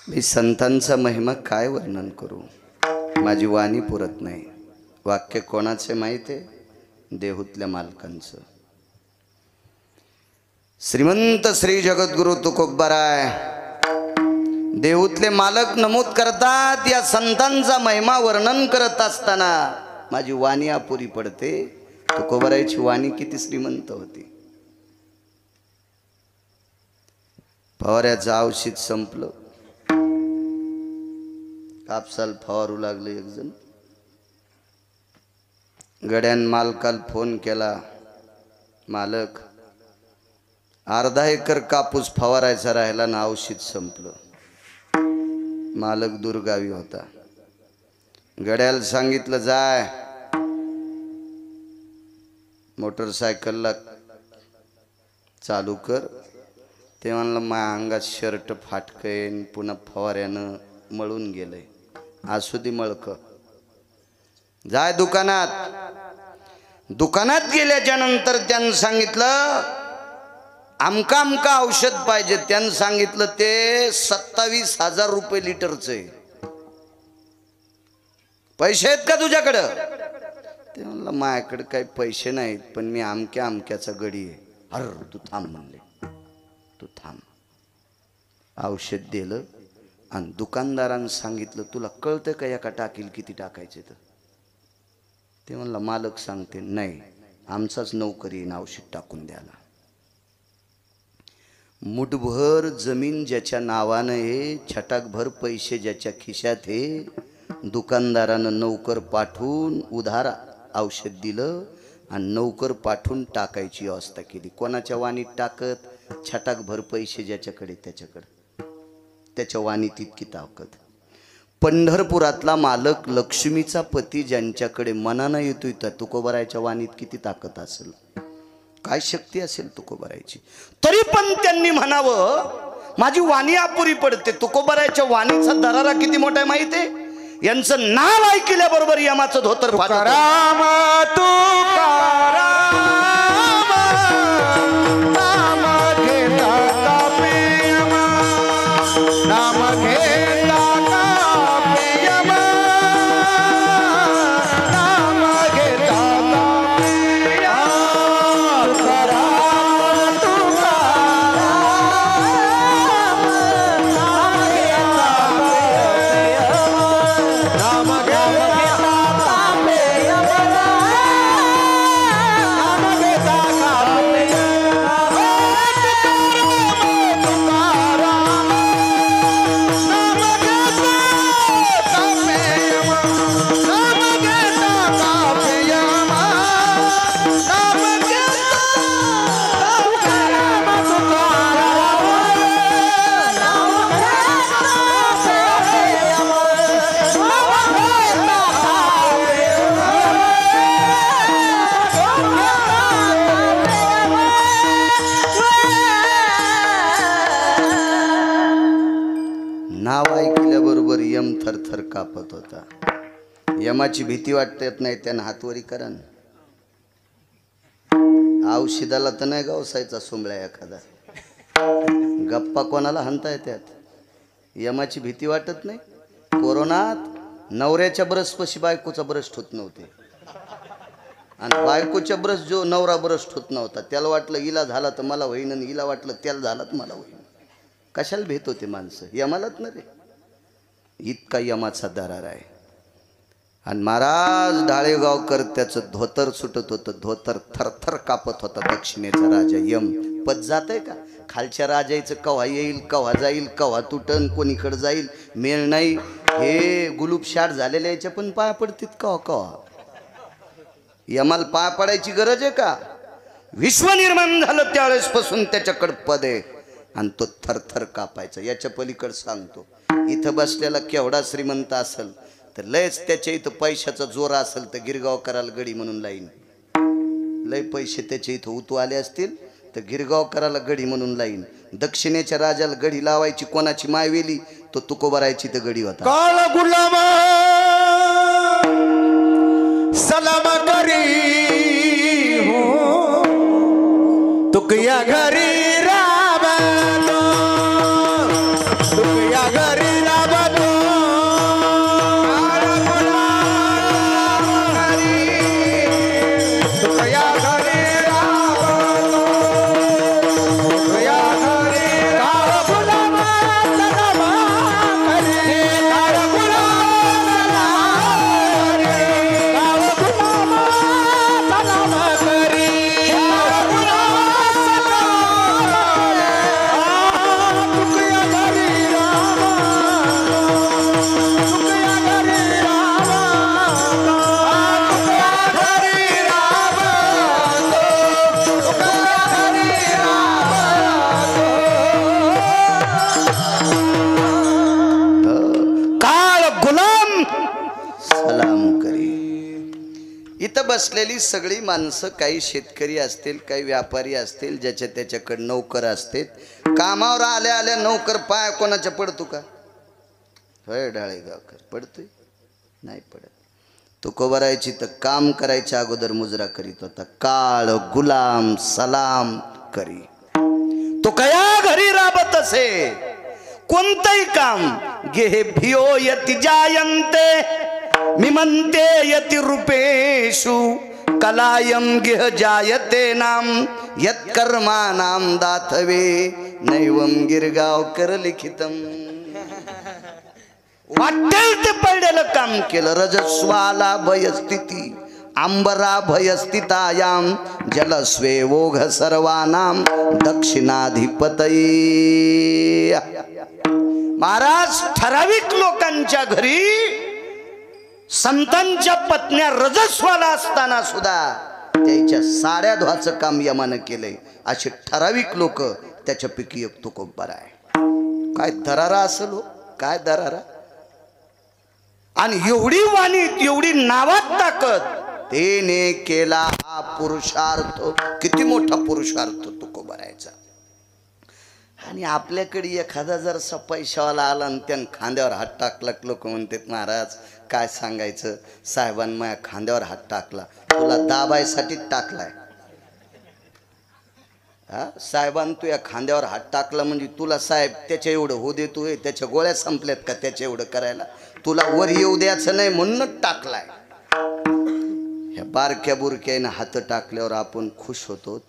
मी संतांचा महिमा काय वर्णन करू, माझी वाणी पुरत नाही। वाक्य कोणाचे माहिती आहे? देहूतल्या मालकांचं। श्रीमंत श्री जगद्गुरु तुकोबाराय देहूतले मालक नमूद करतात, या संतांचा महिमा वर्णन करत असताना माझी वाणी अपुरी पडते। तुकोबारायची वाणी किती श्रीमंत होती। फवाऱ्याचं औषध संपलं, कापसाल फवारू लागले एक जण। गड्यान मालकाल फोन केला, मालक अर्धा एकर कापूस फवारायचा राहिला ना औषध संपलं। मालक दुर्गावी होता। गड्याला सांगितलं जाय मोटरसायकलला चालू कर। ते म्हणलं माझ्या अंगात शर्ट फाटकन पुन्हा फवाऱ्यानं मळून गेलंय। असू दे मळक, जाय दुकानात। दुकानात गेल्याच्या नंतर त्यानं सांगितलं आमका आमका औषध पाहिजे। त्यानं सांगितलं ते 27,000 रुपये लिटरचं आहे। पैसे आहेत का तुझ्याकडं? ते म्हणलं माझ्याकडे काही पैसे नाहीत, पण मी आमक्या आमक्याचा गडी आहे। अर तू थांब म्हणले, तू थांब। औषध दिलं आणि दुकानदारानं सांगितलं तुला कळतं का एका टाकील किती टाकायचे? तर ते म्हणलं मालक सांगते। नाही, आमचाच नोकरी येईन औषध टाकून द्यायला। मुठभर जमीन ज्याच्या नावानं आहे, छटाकभर पैसे ज्याच्या खिशात आहे, दुकानदारानं नौकर पाठवून उधार औषध दिलं आणि नौकर पाठवून टाकायची व्यवस्था केली। कोणाच्या वाणीत टाकत? छटाकभर पैसे ज्याच्याकडे त्याच्याकडे, त्याच्या वाणीत इतकी ताकद। पंढरपुरातला मालक लक्ष्मीचा पती ज्यांच्याकडे मनानं येतोय त्या तुकोबारायच्या वाणीत किती ताकद असेल, काय शक्ती असेल तुकोबारायची। तरी पण त्यांनी म्हणावं माझी वाणी अपुरी पडते। तुकोबारायच्या वाणीचा दरारा किती मोठा आहे माहिती आहे? यांचं नाव ऐकल्याबरोबर यमाचं धोतर फाटत। तुकाराम तुकाराम नाम घेता कापे यमा, नाम घेता कापे यमा, नाम घेता कापे यमा। तुकाराम तुकाराम नाम घेता कापे यमा, नाम घेता कापे यमा, नाम घेता कापे यमा। तुकाराम नाम घेता कापे यमा, नाम घेता कापे यमा, नाम घेता तुकाराम तुकाराम नाम घेता कापे यमा, नाम घेता कापे नाव ऐकल्याबरोबर यम थरथर कापत होता। यमाची भीती वाटत नाही त्यानं हातवरी करा ना। औषधाला तर नाही गावसायचा सोंबळ्या एखादा, गप्पा कोणाला हंता येतात। यमाची भीती वाटत नाही। कोरोनात नवऱ्याच्या ब्रशपाशी बायकोचा ब्रश होत नव्हते आणि बायकोच्या ब्रश जो नवरा ब्रश होत नव्हता त्याला वाटलं हिला झाला तर मला होईन आणि हिला वाटलं त्याला झाला तर मला होईन। कशाला भेट होते माणसं? यमालाच ना रे, इतका यमाचा दरार आहे। आणि महाराज ढाळेगावकर त्याचं धोतर सुटत होतं, धोतर थरथर कापत होता। दक्षिणेचा राजा यम पद जात आहे का? खालच्या राजाचं कव्हा येईल कव्हा जाईल, कव्हा तुटन कोणीकडे जाईल मेळ नाही। हे गुलूबशाट झालेले याच्या पण पाया पडतील कव्हा कव्हा। यमाला पाया पडायची गरज आहे का? विश्व निर्माण झालं त्यावेळेस पासून त्याच्याकडे पद आहे आणि तो थरथर कापायचा। याच्या पलीकडे सांगतो, इथं बसलेला केवढा श्रीमंत असेल तर लयच त्याच्या इथं पैशाचा जोर असेल तर गिरगावकराला गडी म्हणून लाईन। लय पैसे त्याच्या इथं उतू आले असतील तर गिरगावकराला गडी म्हणून लाईन। दक्षिणेच्या राजाला गडी लावायची कोणाची मायवेली? तो तुकोबारायची तर गडी होता। काळ गुलाम सलाम करी हो तुकया घरी राबलो, तुकया घरी इथं बसलेली सगळी माणसं काही शेतकरी असतील, काही व्यापारी असतील, ज्याच्या त्याच्याकडे नौकर असतील. कामावर आल्या आल्या नौकर पाय कोणाच्या पडतो का? होय डाळेगावकर पडतोय? नाही पडत. तुकोबारायची तर काम करायच्या अगोदर मुजरा करीत होता. काळ गुलाम सलाम करी. तो कया घरी राबत असे कोणतंही काम. गेहे भियो यति जायन्ते मिमन्ते यति रूपेषु कलायम गेह जायते नाम यत्कर्मानाम दातवे नैवम गिरगावकर लिखितम. वाटेल ते पडलेलं काम केलं. रजस्वाला भयस्थिती अंबरा भयस्थितायाम जलस्वे ओघ सर्वानाम दक्षिणाधिपतये. महाराज ठराविक लोकांच्या घरी संतांच्या पत्न्या रजस्वाला असताना सुद्धा त्याच्या साड्या धुवाचं काम यमानं केलंय. असे ठराविक लोक त्याच्यापैकी एक तुकोबार आहे. काय दरारा असेल हो, काय दरारा. आणि एवढी वाणी, एवढी नावात ताकद. तेने केला हा पुरुषार्थ. किती मोठा पुरुषार्थ तुकोबारायचा. आणि आपल्याकडे एखादा जर पैशावाला आला आणि त्यानं खांद्यावर हात टाकला, लोक म्हणतात महाराज काय सांगायचं, साहेबांनी माझ्या खांद्यावर हात टाकला. तुला दाबायसाठी टाकलाय. हा, साहेबांनी तू या खांद्यावर हात टाकला म्हणजे तुला साहेब त्याच्या एवढं हो देतो, त्याच्या गोळ्या संपल्यात का त्याच्या एवढं करायला? तुला वर येऊ द्यायचं नाही म्हणूनच टाकलाय. ह्या बारक्या बुरक्यानं हात टाकल्यावर आपण खुश होतो.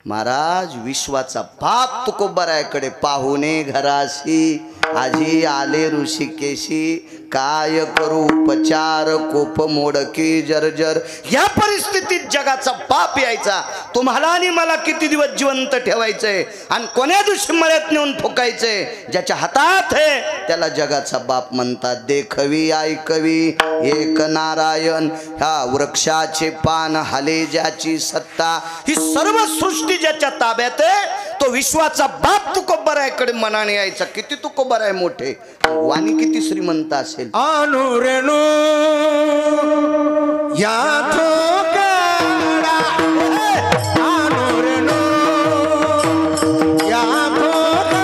महाराज विश्वाचा बाप तुकोबारायकडे पाहुणे घराशी आजी आले ऋषिकेशी. काय करू उपचार कोप मोडकी जर्जर. या परिस्थितीत जगाचा बाप यायचा. तुम्हाला आणि मला किती दिवस जिवंत ठेवायचंय आणि कोण्या दिवशी मळ्यात नेऊन फुकायचंय. ज्याच्या हातात आहे त्याला जगाचा बाप म्हणतात. देखवी ऐकवी एक नारायण. ह्या वृक्षाचे पान हाले ज्याची सत्ता. ही सर्व सृष्टी ज्याच्या ताब्यात आहे तो विश्वाचा बाप तुकोबारायकडे मनाने यायचा. किती तुकोबाराय मोठे, वाणी किती श्रीमंत असेल. अनुरेणू या थोकाडा. अनुरेणू या थोकाडा.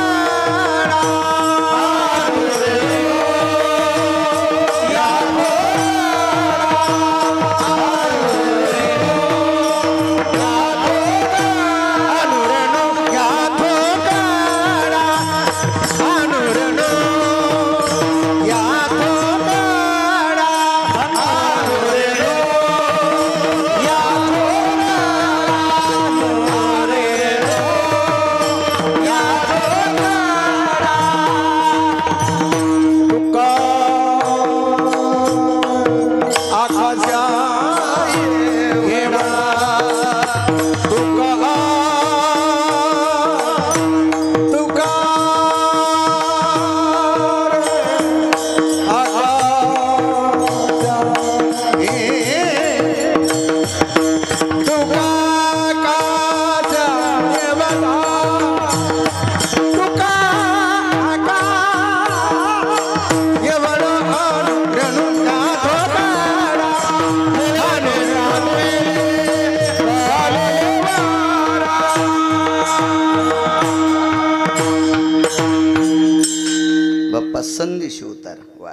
संदेश उतार. वा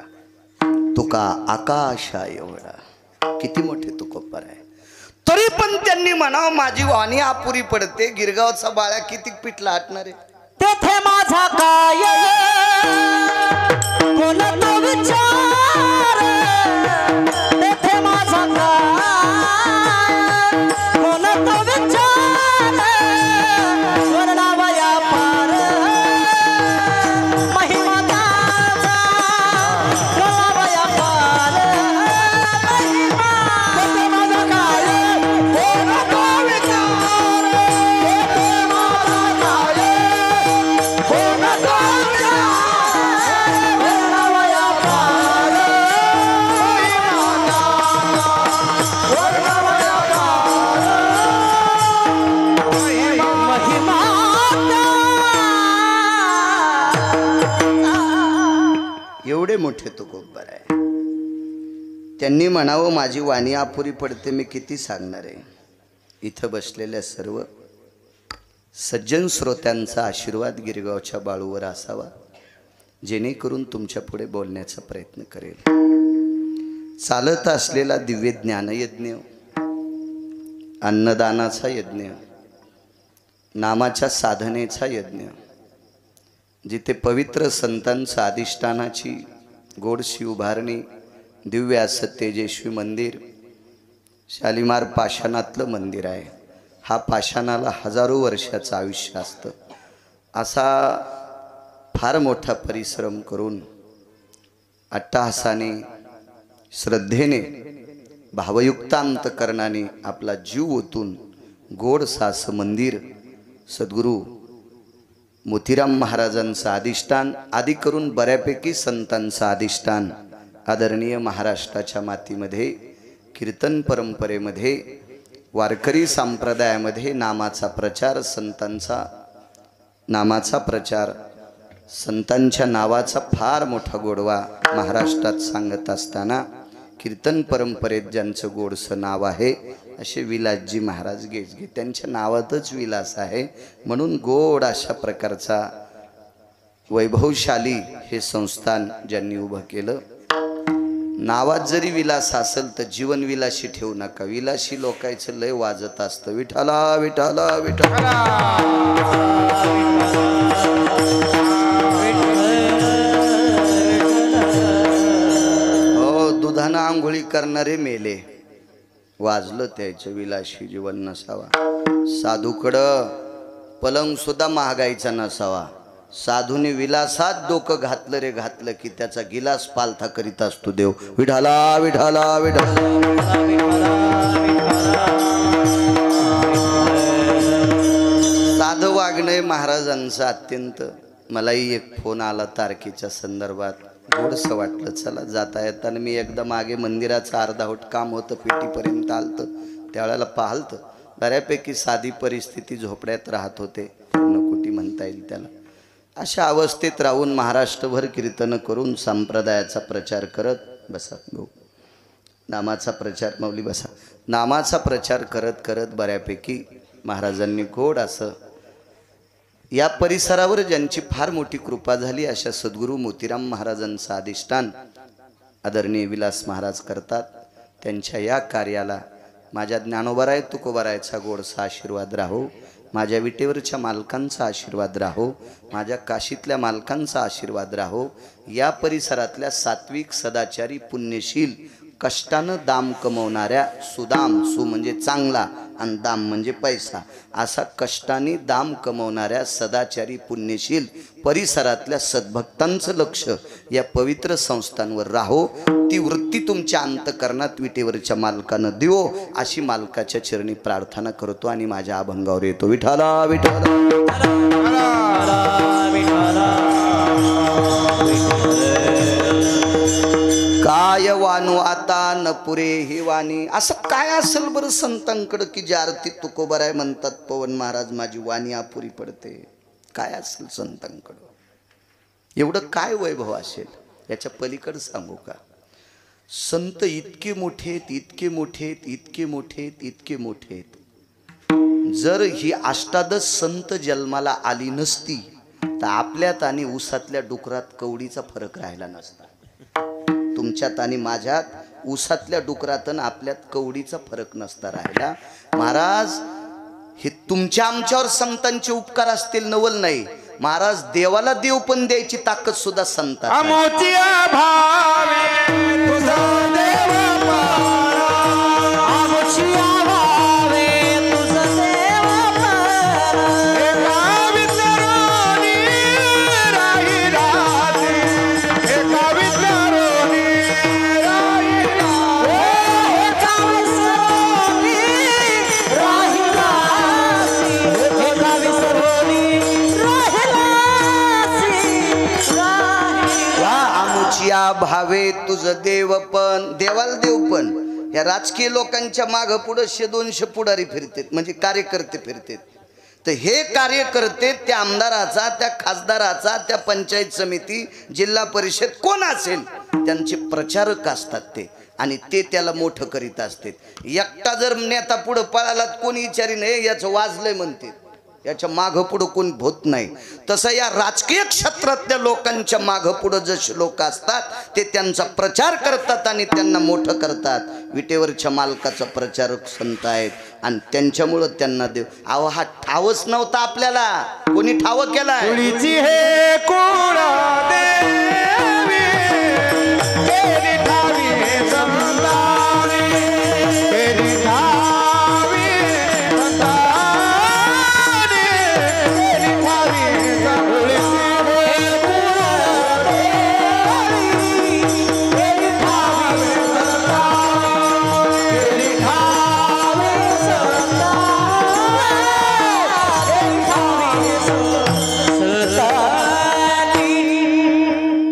तुका आकाशा एवढा. किती मोठे तुकोबार आहे. तरी पण त्यांनी म्हणावं माझी वाणी अपुरी पडते. गिरगावचा बाळ्या किती पिठला हटणार आहे. तेथे माझा काय कोणता विचार. तेथे माझा काय कोणता विचार. वर्णावया पार महिमा त्याचा. वर्णावया पार महिमा. तेथे माझा काय कोणता विचार. तेथे माझा काय कोणता विचार. वर्णावया पार महिमा. एवढे मोठे तुकोबार आहे. त्यांनी म्हणावं माझी वाणी अपुरी पडते, मी किती सांगणार आहे. इथं बसलेल्या सर्व सज्जन श्रोत्यांचा आशीर्वाद गिरगावच्या बाळूवर असावा, जेणेकरून तुमच्या पुढे बोलण्याचा प्रयत्न करेल. चालत असलेला दिव्य ज्ञानयज्ञ, अन्नदानाचा यज्ञ, नामाच्या साधनेचा यज्ञ, जिथे पवित्र संतांचा अधिष्ठानाची गोडशी उभारणी, दिव्य असं तेजस्वी मंदिर, शालिमार पाषाणातलं मंदिर आहे. हा पाषाणाला हजारो वर्षाचं आयुष्य असतं. असा फार मोठा परिश्रम करून अट्टहासाने, श्रद्धेने, भावयुक्त अंतकरणाने आपला जीव ओतून गोडसं असं मंदिर सद्गुरू मोतीराम महाराजांचं अधिष्ठान, आदी करून बऱ्यापैकी संतांचं अधिष्ठान, आदरणीय महाराष्ट्राच्या मातीमध्ये कीर्तन परंपरेमध्ये, वारकरी संप्रदायामध्ये नामाचा प्रचार, संतांचा नामाचा प्रचार, संतांच्या नावाचा फार मोठा गोडवा महाराष्ट्रात सांगत असताना, कीर्तन परंपरेत ज्यांचं गोडसं नाव आहे असे विलासजी महाराज गेजगे, त्यांच्या नावातच विलास आहे. म्हणून गोड अशा प्रकारचा वैभवशाली हे संस्थान ज्यांनी उभं केलं. नावात जरी विलास असेल तर जीवन विलासी ठेवू नका. विलासी लोकांचं लय वाजत असतं, विठाला विठाला विठाला. हो, दुधानं आंघोळी करणारे मेले, वाजलं त्याचं विलासी जीवन नसावा. साधूकडं पलंग सुद्धा महागाईचा नसावा. साधूने विलासात डोकं घातलं रे घातलं की त्याचा गिलास पालथा करीत असतो देव. विठाला विठाला विठाला. साधं वागणं महाराजांचं अत्यंत. मलाही एक फोन आला तारखेच्या संदर्भात, थोडंसं वाटलं चला जाता येताना. मी एकदा मागे मंदिराचं अर्धावट काम होतं, पेटीपर्यंत आलतं, त्यावेळेला पाहलतं. बऱ्यापैकी साधी परिस्थिती, झोपड्यात राहत होते, पूर्णकुटी म्हणता येईल त्याला. अशा अवस्थेत राहून महाराष्ट्रभर कीर्तन करून संप्रदायाचा प्रचार करत बसा. नामाचा प्रचार, माऊली बसा. नामाचा प्रचार करत करत बऱ्यापैकी महाराजांनी गोड असं या परिसरावर ज्यांची फार मोठी कृपा झाली अशा सद्गुरू मोतीराम महाराजांचं अधिष्ठान आदरणीय विलास महाराज करतात. त्यांच्या या कार्याला माझ्या ज्ञानोबाराय तुकोबारायचा गोडसा आशीर्वाद राहो. माझ्या विटेवरच्या मालकांचा आशीर्वाद राहो. माझ्या काशीतल्या मालकांचा आशीर्वाद राहो. या परिसरातल्या सात्विक, सदाचारी, पुण्यशील, कष्टानं दाम कमवणाऱ्या, सुदाम, सु म्हणजे चांगला आणि दाम म्हणजे पैसा, असा कष्टाने दाम कमवणाऱ्या सदाचारी, पुण्यशील परिसरातल्या सद्भक्तांचं लक्ष या पवित्र संस्थांवर राहो. ती वृत्ती तुमच्या अंतकरणात विटेवरच्या मालकानं देवो, अशी मालकाच्या चरणी प्रार्थना करतो आणि माझ्या अभंगावर येतो. विठाला विठाला. काय वानू आता न पुरे ही वाणी. असं काय असेल बरं संतांकडं की जे आरती तुकोबाराय म्हणतात, पवन महाराज माझी वाणी अपुरी पडते. काय असेल संतांकडं, एवढं काय वैभव असेल? याच्या पलीकडं सांगू का? संत इतके मोठेत, इतके मोठेत, इतके मोठेत, इतके मोठेत. जर ही अष्टादश संत जन्माला आली नसती तर आपल्यात आणि ऊसातल्या डुकरात कवडीचा फरक राहिला नसता. तुमच्यात आणि माझ्यात, ऊसातल्या डुकरात आणि आपल्यात कवडीचा फरक नसता राहिला. महाराज हे तुमच्या आमच्यावर संतांचे उपकार असतील नवल नाही. महाराज देवाला देव पण द्यायची ताकद सुद्धा संतात. अमोचिया भावे तुझा देव पारा, आमुचिया भावे तुझं देव पारा. एका विचारोनी राही राहते, एका विचारोनी राही राहते. एका विसरोनी राहिलासी, एका विसरोनी राहिलासी, वा आमुचिया भावे तुझं देव पण. देवाला देव पण. या राजकीय लोकांच्या मागं पुढं 100-200 पुढारी फिरतात, म्हणजे कार्यकर्ते फिरतात. तर हे कार्यकर्ते त्या आमदाराचा, त्या खासदाराचा, त्या पंचायत समिती, जिल्हा परिषद कोण असेल त्यांचे प्रचारक असतात ते, आणि ते त्याला मोठं करीत असतात. एकटा जर नेता पुढं पळाला कोणी विचारी नाही याचं वाजलंय म्हणते, याच्या मागं पुढं कोणी भूत नाही. तसं या राजकीय क्षेत्रातल्या लोकांच्या मागं पुढं जसे लोक असतात ते त्यांचा प्रचार करतात आणि त्यांना मोठं करतात. विटेवरच्या मालकाचा प्रचारक संत आहेत आणि त्यांच्यामुळं त्यांना देव. अहो हा ठावच नव्हता आपल्याला, कोणी ठाव केलाय? कुळीची हे कुळ देवी केली ठावी संतानी, केली ठावी संतानी, केली ठावी कुळीची हे कुळ देवी केली ठावी संतानी, केली ठावी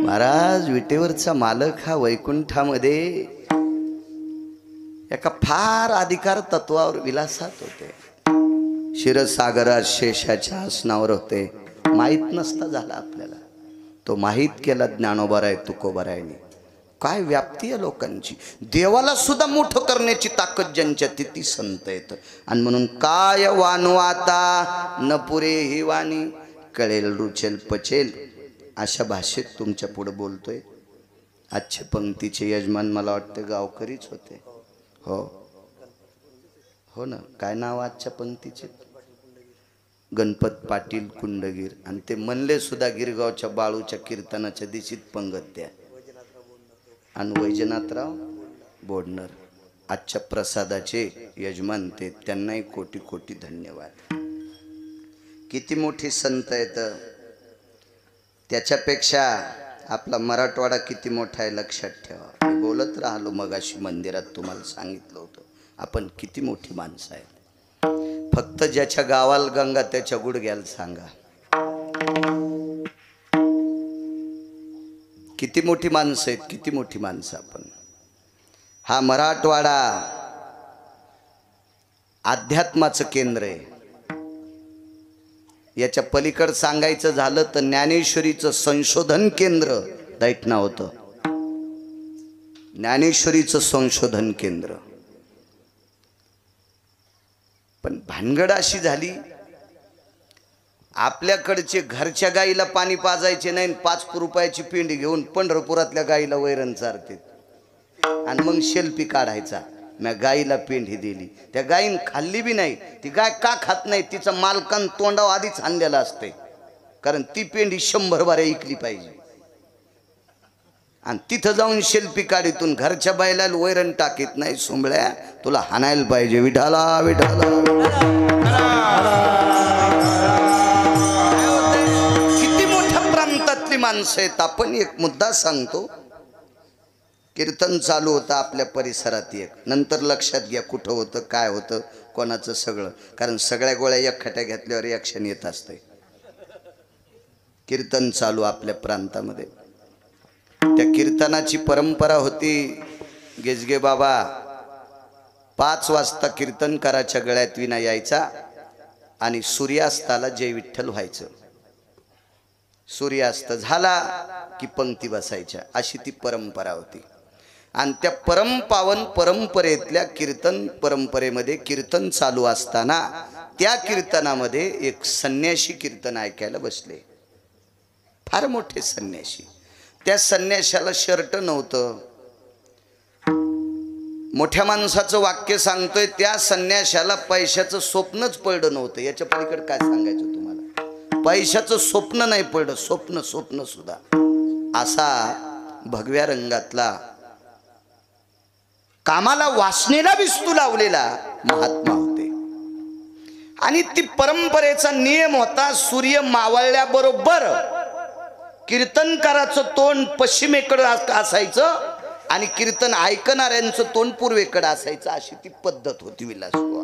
महाराज विटेवरचा मालक हा वैकुंठामध्ये एका फार अधिकार तत्वावर विलासात होते. क्षीरसागरात शेषाच्या आसनावर होते. माहीत नसता झाला आपल्याला, तो माहीत केला ज्ञानोबाराय तुकोबारायने. काय व्याप्ती आहे लोकांची, देवाला सुद्धा मोठं करण्याची ताकद ज्यांच्या तिथे संत येतं. आणि म्हणून काय वानवाता न पुरे ही वाणी, कळेल रुचेल पचेल अशा भाषेत तुमच्या पुढे बोलतोय. आजचे पंक्तीचे यजमान मला वाटतं गावकरीच होते. हो हो ना, काय नाव आजच्या पंक्तीचे? गणपत पाटील कुंडगीर. आणि ते म्हणले सुद्धा गिरगावच्या बाळूच्या कीर्तनाच्या दिशीत पंगत द्या. आणि वैजनाथराव बोडणर आजच्या प्रसादाचे यजमान ते, त्यांनाही कोटी कोटी धन्यवाद. किती मोठी संत आहेत. त्याच्यापेक्षा आपला मराठवाडा किती मोठा आहे लक्षात ठेवा. मी बोलत राहिलो मगाशी मंदिरात, तुम्हाला सांगितलं होतं आपण किती मोठी माणसं आहेत. फक्त ज्याच्या गावाला गंगा त्याच्या गुडघ्याला सांगा. किती मोठी माणसं आहेत, किती मोठी माणसं आपण. हा मराठवाडा अध्यात्माचं केंद्र आहे. याच्या पलीकड सांगायचं झालं तर ज्ञानेश्वरीचं संशोधन केंद्र दैठणा होतं. ज्ञानेश्वरीचं संशोधन केंद्र. पण भानगड अशी झाली, आपल्याकडचे घरच्या गाईला पाणी पाजायचे नाही, 5 रुपयाची पिंडी घेऊन पंढरपुरातल्या गाईला वैरण चारते आणि मग शेल्फी काढायचा. मी गाईला पेंढी दिली, त्या गायीन खाल्ली बी नाही. ती गाय का खात नाही? तिचा मालकान तोंडावर आधीच आणलेला असते, कारण ती पेंढी 100 बाऱ्या इकली पाहिजे. आणि तिथं जाऊन शेल्फी काढीतून घरच्या बायला वैरण टाकीत नाही. सुंबळ्या तुला हाणायला पाहिजे. विठाला विठाला. किती मोठ्या प्रांतातली माणसं आहेत आपण. एक मुद्दा सांगतो. कीर्तन चालू होतं आपल्या परिसरात एक. नंतर लक्षात घ्या कुठं होतं, काय होतं, कोणाचं सगळं. कारण सगळ्या गोळ्या एकखट्या घेतल्यावर रिॲक्शन येत असते. कीर्तन चालू आपल्या प्रांतामध्ये. त्या कीर्तनाची परंपरा होती. गेजगे बाबा 5 वाजता कीर्तनकाराच्या गळ्यात विना यायचा आणि सूर्यास्ताला जय विठ्ठल व्हायचं. सूर्यास्त झाला की पंक्ती बसायच्या, अशी ती परंपरा होती. आणि त्या परमपावन परंपरेतल्या कीर्तन परंपरेमध्ये कीर्तन चालू असताना त्या कीर्तनामध्ये एक संन्याशी कीर्तन ऐकायला बसले. फार मोठे संन्याशी. त्या संन्याशाला शर्ट नव्हतं. मोठ्या माणसाचं वाक्य सांगतोय, त्या संन्याशाला पैशाचं स्वप्नच पडलं नव्हतं. याच्या पलीकडे काय सांगायचं तुम्हाला? पैशाचं स्वप्न नाही पडलं, स्वप्न सुद्धा. असा भगव्या रंगातला, कामाला वासनेला विस्तू लावलेला महात्मा होते. आणि ती परंपरेचा नियम होता, सूर्य मावळल्याबरोबर कीर्तनकाराचं तोंड पश्चिमेकडे असायचं आणि कीर्तन ऐकणाऱ्यांचं तोंड पूर्वेकडे असायचं. अशी ती पद्धत होती विलासबुवा.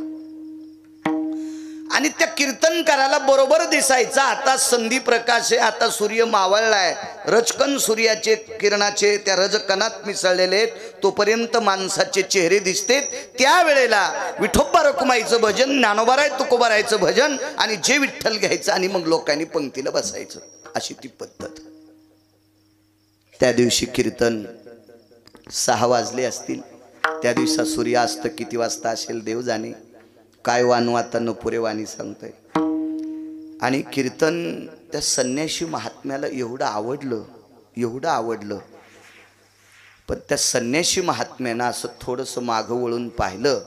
आणि त्या कीर्तनकाराला बरोबर दिसायचा आता संधी प्रकाश आहे, आता सूर्य मावळलाय. रजकण सूर्याचे किरणाचे त्या रजकणात मिसळलेले आहेत, तोपर्यंत माणसाचे चेहरे दिसतेत. त्यावेळेला विठोबा रखुमाईचं भजन, ज्ञानोबाराय तुकोबारायचं भजन आणि जे विठ्ठल घ्यायचं आणि मग लोकांनी पंक्तीला बसायचं. अशी ती पद्धत. त्या दिवशी कीर्तन 6 वाजले असतील. त्या दिवसा सूर्यास्त किती वाजता असेल देव जाणे. काय वानवाता न पुरे वाणी सांगतोय. आणि कीर्तन त्या संन्याशी महात्म्याला एवढं आवडलं. पण त्या संन्याशी महात्म्यानं असं थोडंसं मागं वळून पाहिलं.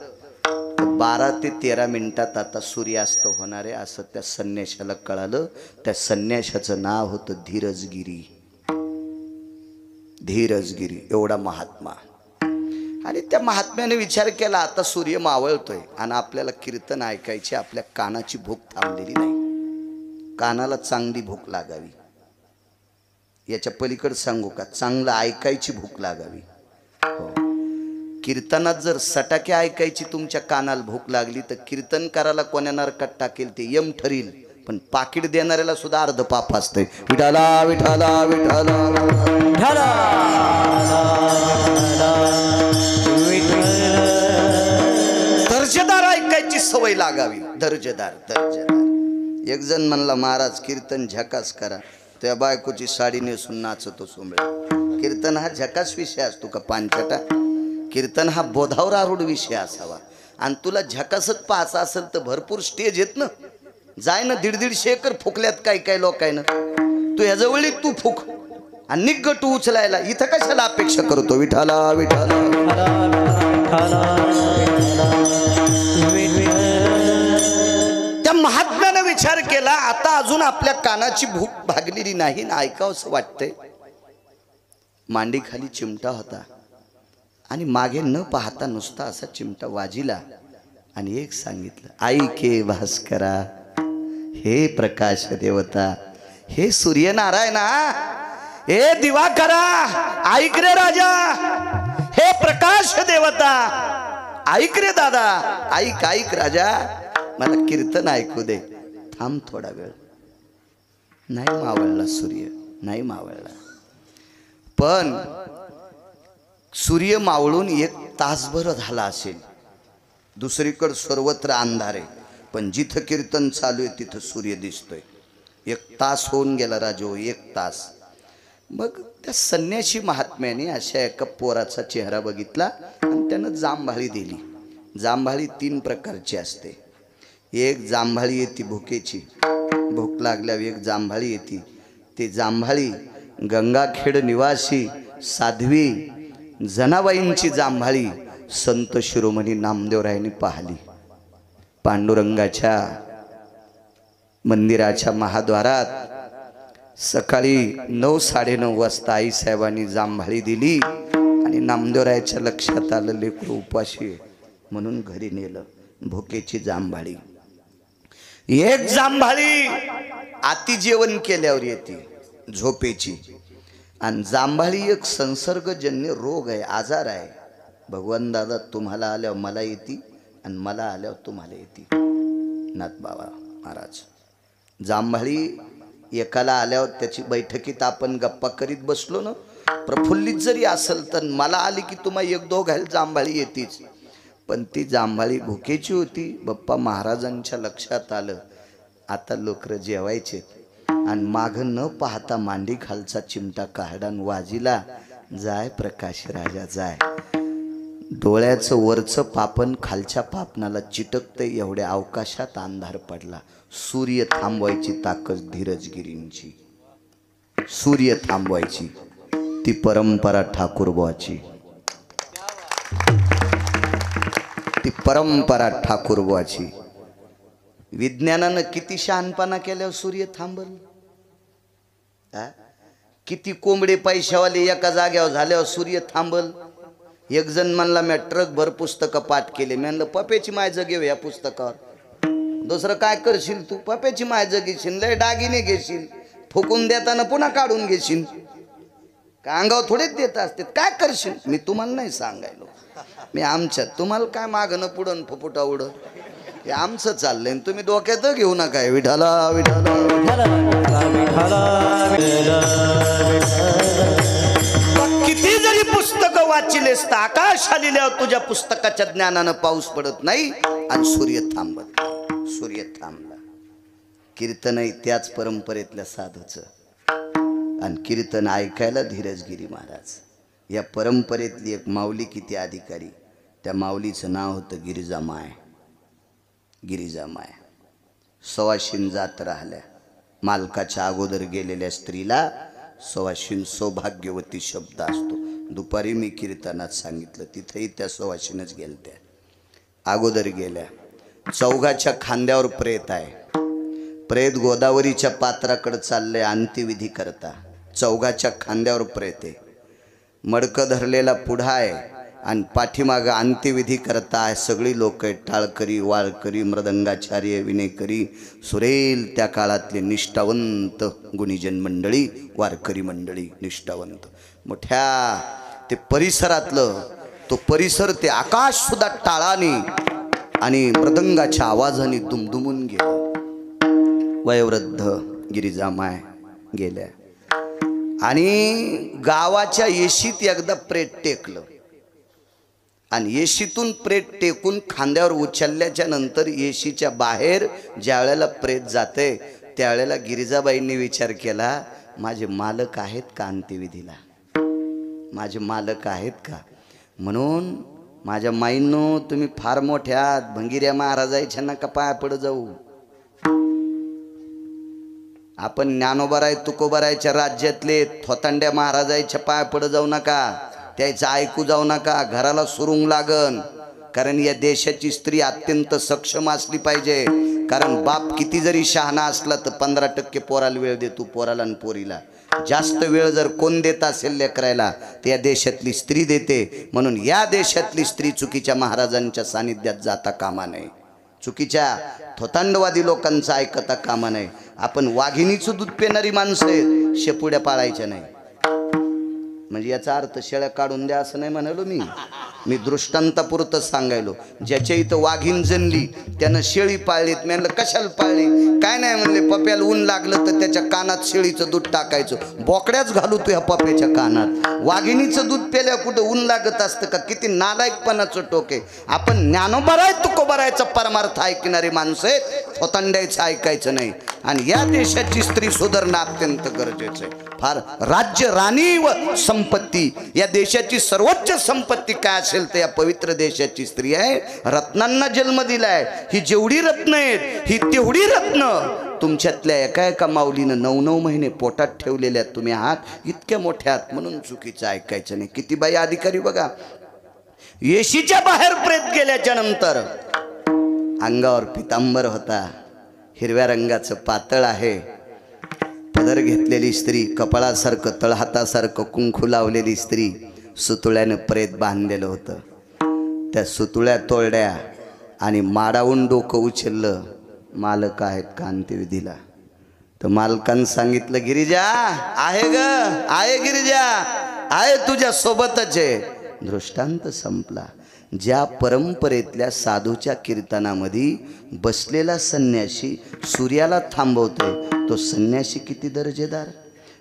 12 ते 13 मिनिटात आता सूर्यास्त होणार आहे असं त्या संन्याशाला कळालं. त्या संन्याशाचं नाव होतं धीरजगिरी. धीरजगिरी एवढा महात्मा. आणि त्या महात्म्याने विचार केला आता सूर्य मावळतोय आणि आपल्याला कीर्तन ऐकायची, आपल्या कानाची भूक थांबलेली नाही. कानाला चांगली भूक लागावी. याच्या पलीकडे सांगू का, चांगलं ऐकायची भूक लागावी. हो, कीर्तनात जर सटाके ऐकायची तुमच्या कानाला भूक लागली तर कीर्तनकाराला कोण्या नरकात टाकेल ते यम ठरील. पण पाकिट देणाऱ्याला सुद्धा अर्ध पाप असतंय. विठाला विठाला विठाला. दर्जेदार ऐकायची सवय लागावी. दर्जेदार. एक जण म्हणला महाराज कीर्तन झकास करा. त्या बायकोची साडी नेसून नाचतो सोंबळा. कीर्तन हा झकास विषय असतो का पानचटा? कीर्तन हा बोधावर आरूढ विषय असावा. आणि तुला झकासच पाहायचा असेल तर भरपूर स्टेज येत ना. जाय ना 150 एकर फुकल्यात काय लोकायनं. तू ह्याजवळी तू फुक आणि निग्ग तू उचलायला इथं कशाला अपेक्षा करतो? विठाला विठाला. त्या महात्म्यानं विचार केला आता अजून आपल्या कानाची भूक भागलेली नाही ना ऐकावंसं वाटतंय. मांडीखाली चिमटा होता आणि मागे न पाहता नुसता असा चिमटा वाजिला आणि एक सांगितलं, ऐके भास्करा, हे प्रकाश देवता, हे सूर्यनारायणा, हे दिवाकरा, ऐक रे राजा, हे प्रकाश देवता, ऐक रे दादा, ऐक राजा, मला कीर्तन ऐकू दे. थांब थोडा वेळ. नाही मावळला सूर्य, नाही मावळला. पण सूर्य मावळून 1 तासभर झाला असेल. दुसरीकडे सर्वत्र अंधार आहे. पण जिथं कीर्तन चालू आहे तिथं सूर्य दिसतोय. 1 तास होऊन गेला राजो, 1 तास. मग त्या संन्याशी महात्म्याने अशा एका पोराचा चेहरा बघितला आणि त्यानं जांभाळी दिली. जांभाळी 3 प्रकारची असते. एक जांभाळी येते भुकेची, भूक लागल्यावर एक जांभाळी येते. ती जांभाळी गंगाखेड निवासी साध्वी जनाबाईंची जांभाळी संत शिरोमणी नामदेवरायांनी पाहिली. पांडुरंगाच्या मंदिराच्या महाद्वारात सकाळी 9-9:30 वाजता आईसाहेबांनी जांभाळी दिली आणि नामदेवरायाच्या लक्षात आलं लेकरू उपाशी आहे म्हणून घरी नेलं. भुकेची जांभाळी. एक जांभाळी आती जेवण केल्यावर येते झोपेची. आणि जांभाळी एक संसर्गजन्य रोग आहे, आजार आहे. भगवान दादा तुम्हाला आल्यावर मला येते आणि मला आल्यावर तुम्हाला येते. नाथ बाबा महाराज जांभाळी एकाला आल्यावर त्याची बैठकीत आपण गप्पा करीत बसलो ना, प्रफुल्लित जरी असेल तर मला आली की तुम्हाला 1-2 घाल जांभाळी येतीच. पण ती जांभाळी भुकेची होती. बाप्पा महाराजांच्या लक्षात आलं आता लोकर जेवायचे आणि मागं न पाहता मांडी खालचा चिमटा काढान वाजिला. जाय प्रकाश राजा जाय. डोळ्याचं वरचं पापण खालच्या पापणाला चिटकते एवढ्या अवकाशात अंधार पडला. सूर्य थांबवायची ताकद धीरजगिरींची. सूर्य थांबवायची ती परंपरा ठाकूरबुवाची. ती परंपरा ठाकूरबुवाची. विज्ञानानं किती शहाणपणा केल्यावर सूर्य थांबल. किती कोंबडे पैशावाले एका जाग्यावर झाल्यावर सूर्य थांबल. एक जण म्हणला मी ट्रक भर पुस्तकं पाठ केले. मी म्हणलं पप्याची माय जगेव या पुस्तकावर. दुसरं काय करशील तू? पप्याची माय जगेशील, लय दागिने घेशील, फुकून देताना पुन्हा काढून घेशील. का अंगावर थोडेच देत असते? काय करशील? मी तुम्हाला नाही सांगायलो. मी आमच्यात तुम्हाला काय मागणं पुढं फुफुटा उडं हे आमचं चाललंय. तुम्ही डोक्यात घेऊ नका. विठाला विठाला किती जरी पुस्तकं वाचलेस तर आकाश आलेल्यावर तुझ्या पुस्तकाच्या ज्ञानानं पाऊस पडत नाही आणि सूर्य थांबत नाही. सूर्य थांबला. कीर्तनही त्याच परंपरेतल्या साधूचं आणि कीर्तन ऐकायला धीरजगिरी महाराज. या परंपरेतली एक माऊली किती अधिकारी. त्या माऊलीचं नाव होतं गिरिजामाय. गिरिजामाय सवाशीन जात राहिल्या. मालकाच्या अगोदर गेलेल्या स्त्रीला सवाशीन सौभाग्यवती शब्द असतो. दुपारी मी कीर्तनात सांगितलं, तिथेही त्या सवाशीनच गेलत्या. अगोदर गेल्या. चौघाच्या खांद्यावर प्रेत आहे. प्रेत गोदावरीच्या पात्राकडे चाललंय अंत्यविधी करता. चौघाच्या खांद्यावर प्रेत आहे. मडकं धरलेला पुढा आहे आणि पाठीमागं अंत्यविधी करता आहे. सगळी लोक आहेत, टाळकरी, वाळकरी, मृदंगाचार्य, विनेकरी, सुरेल त्या काळातले निष्ठावंत गुणीजन मंडळी, वारकरी मंडळी निष्ठावंत. मोठ्या ते परिसरातलं तो परिसर, ते आकाश सुद्धा टाळाने आणि मृदंगाच्या आवाजाने दुमदुमून गेलं. वयोवृद्ध गिरिजामाय गेल्या आणि गावाच्या येशीत एकदा प्रेत टेकलं आणि येशीतून प्रेत टेकून खांद्यावर उचलल्याच्या नंतर येशीच्या बाहेर ज्या वेळेला प्रेत जाते त्यावेळेला गिरिजाबाईंनी विचार केला, माझे मालक आहेत का अंत्यविधीला? माझे मालक आहेत का? म्हणून माझ्या माईंनो, तुम्ही फार मोठ्या भंगिऱ्या महाराजाच्या नका पाया पड जाऊ. आपण ज्ञानोबाराय तुकोबारायच्या राज्यातले थोतांड्या महाराजाच्या पाया पड जाऊ नका. त्याचं ऐकू जाऊ नका. घराला सुरुंग लागन. कारण या देशाची स्त्री अत्यंत सक्षम असली पाहिजे. कारण बाप किती जरी शहाणा असला तर 15% पोराला वेळ देतो, पोराला आणि पोरीला. जास्त वेळ जर कोण देत असेल लेकरायला तर या देशातली स्त्री देते. म्हणून या देशातली स्त्री चुकीच्या महाराजांच्या सानिध्यात जाता कामा नये. चुकीच्या थोतांडवादी लोकांचं ऐकता कामा नये. आपण वाघिणीचं दूध पिणारी माणसं आहेत, शेपुड्या पाळायच्या नाही. म्हणजे याचा अर्थ शेळ्या काढून द्या असं नाही म्हणालो मी दृष्टांतापुरतं सांगायलो. ज्याच्या इथं वाघीण जणली त्यानं शेळी पाळलीत. मी म्हणलं कशाला पाळली? काय नाही म्हणले, पप्याला ऊन लागलं तर त्याच्या कानात शेळीचं दूध टाकायचं. बोकड्याच घालू तू ह्या पप्याच्या कानात. वाघिणीचं दूध प्याल्या कुठं ऊन लागत असतं का? किती नालायकपणाचं टोक आहे. आपण ज्ञानोबाराय तुकोबारायचा परमार्थ ऐकणारी माणसं आहेत, थोतांड्याचं ऐकायचं नाही. आणि या देशाची स्त्री सुधारणं अत्यंत गरजेचं आहे. फार राज्य, राणी व संपत्ती, या देशाची सर्वोच्च संपत्ती काय असेल तर या पवित्र देशाची स्त्री आहे. रत्नांना जन्म दिलाय. ही जेवढी रत्न आहेत ही तेवढी रत्न तुमच्यातल्या एका एका माऊलीनं 9-9 महिने पोटात ठेवलेल्या तुम्ही आहात. इतक्या मोठ्या आहात म्हणून चुकीचं ऐकायचं नाही. किती बाई अधिकारी बघा. येशीच्या बाहेर प्रेत गेल्याच्या नंतर अंगावर पितांबर होता, हिरव्या रंगाचं पातळ आहे, पदर घेतलेली स्त्री, कपाळासारखं तळहातासारखं कुंकू लावलेली स्त्री, सुतुळ्यानं प्रेत बांधलेलं होतं. त्या सुतुळ्या तोडल्या आणि माडावून डोकं उचललं. मालक आहेत का अंत्यविधीला? तर मालकानं सांगितलं, गिरिजा आहे ग, आहे गिरिजा, आहे तुझ्या सोबतच आहे. दृष्टांत संपला. ज्या परंपरेतल्या साधूच्या कीर्तनामध्ये बसलेला संन्यासी सूर्याला थांबवतोय तो संन्यासी किती दर्जेदार.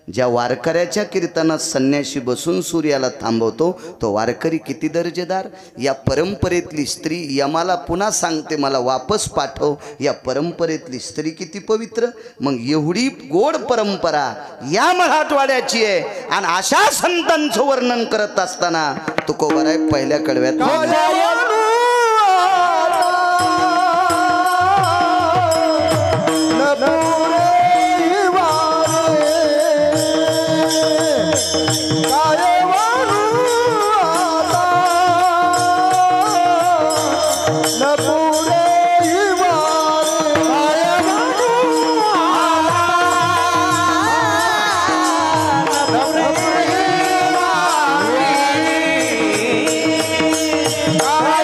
ज्या वारकऱ्याच्या कीर्तनात संन्यासी बसून सूर्याला थांबवतो तो वारकरी किती दर्जेदार. या परंपरेतली स्त्री यमाला पुन्हा सांगते मला वापस पाठव. या परंपरेतली स्त्री किती पवित्र. मग एवढी गोड परंपरा या मराठवाड्याची आहे. आणि अशा संतांचं वर्णन करत असताना तुकोबाराय पहिल्या कडव्यात Ah!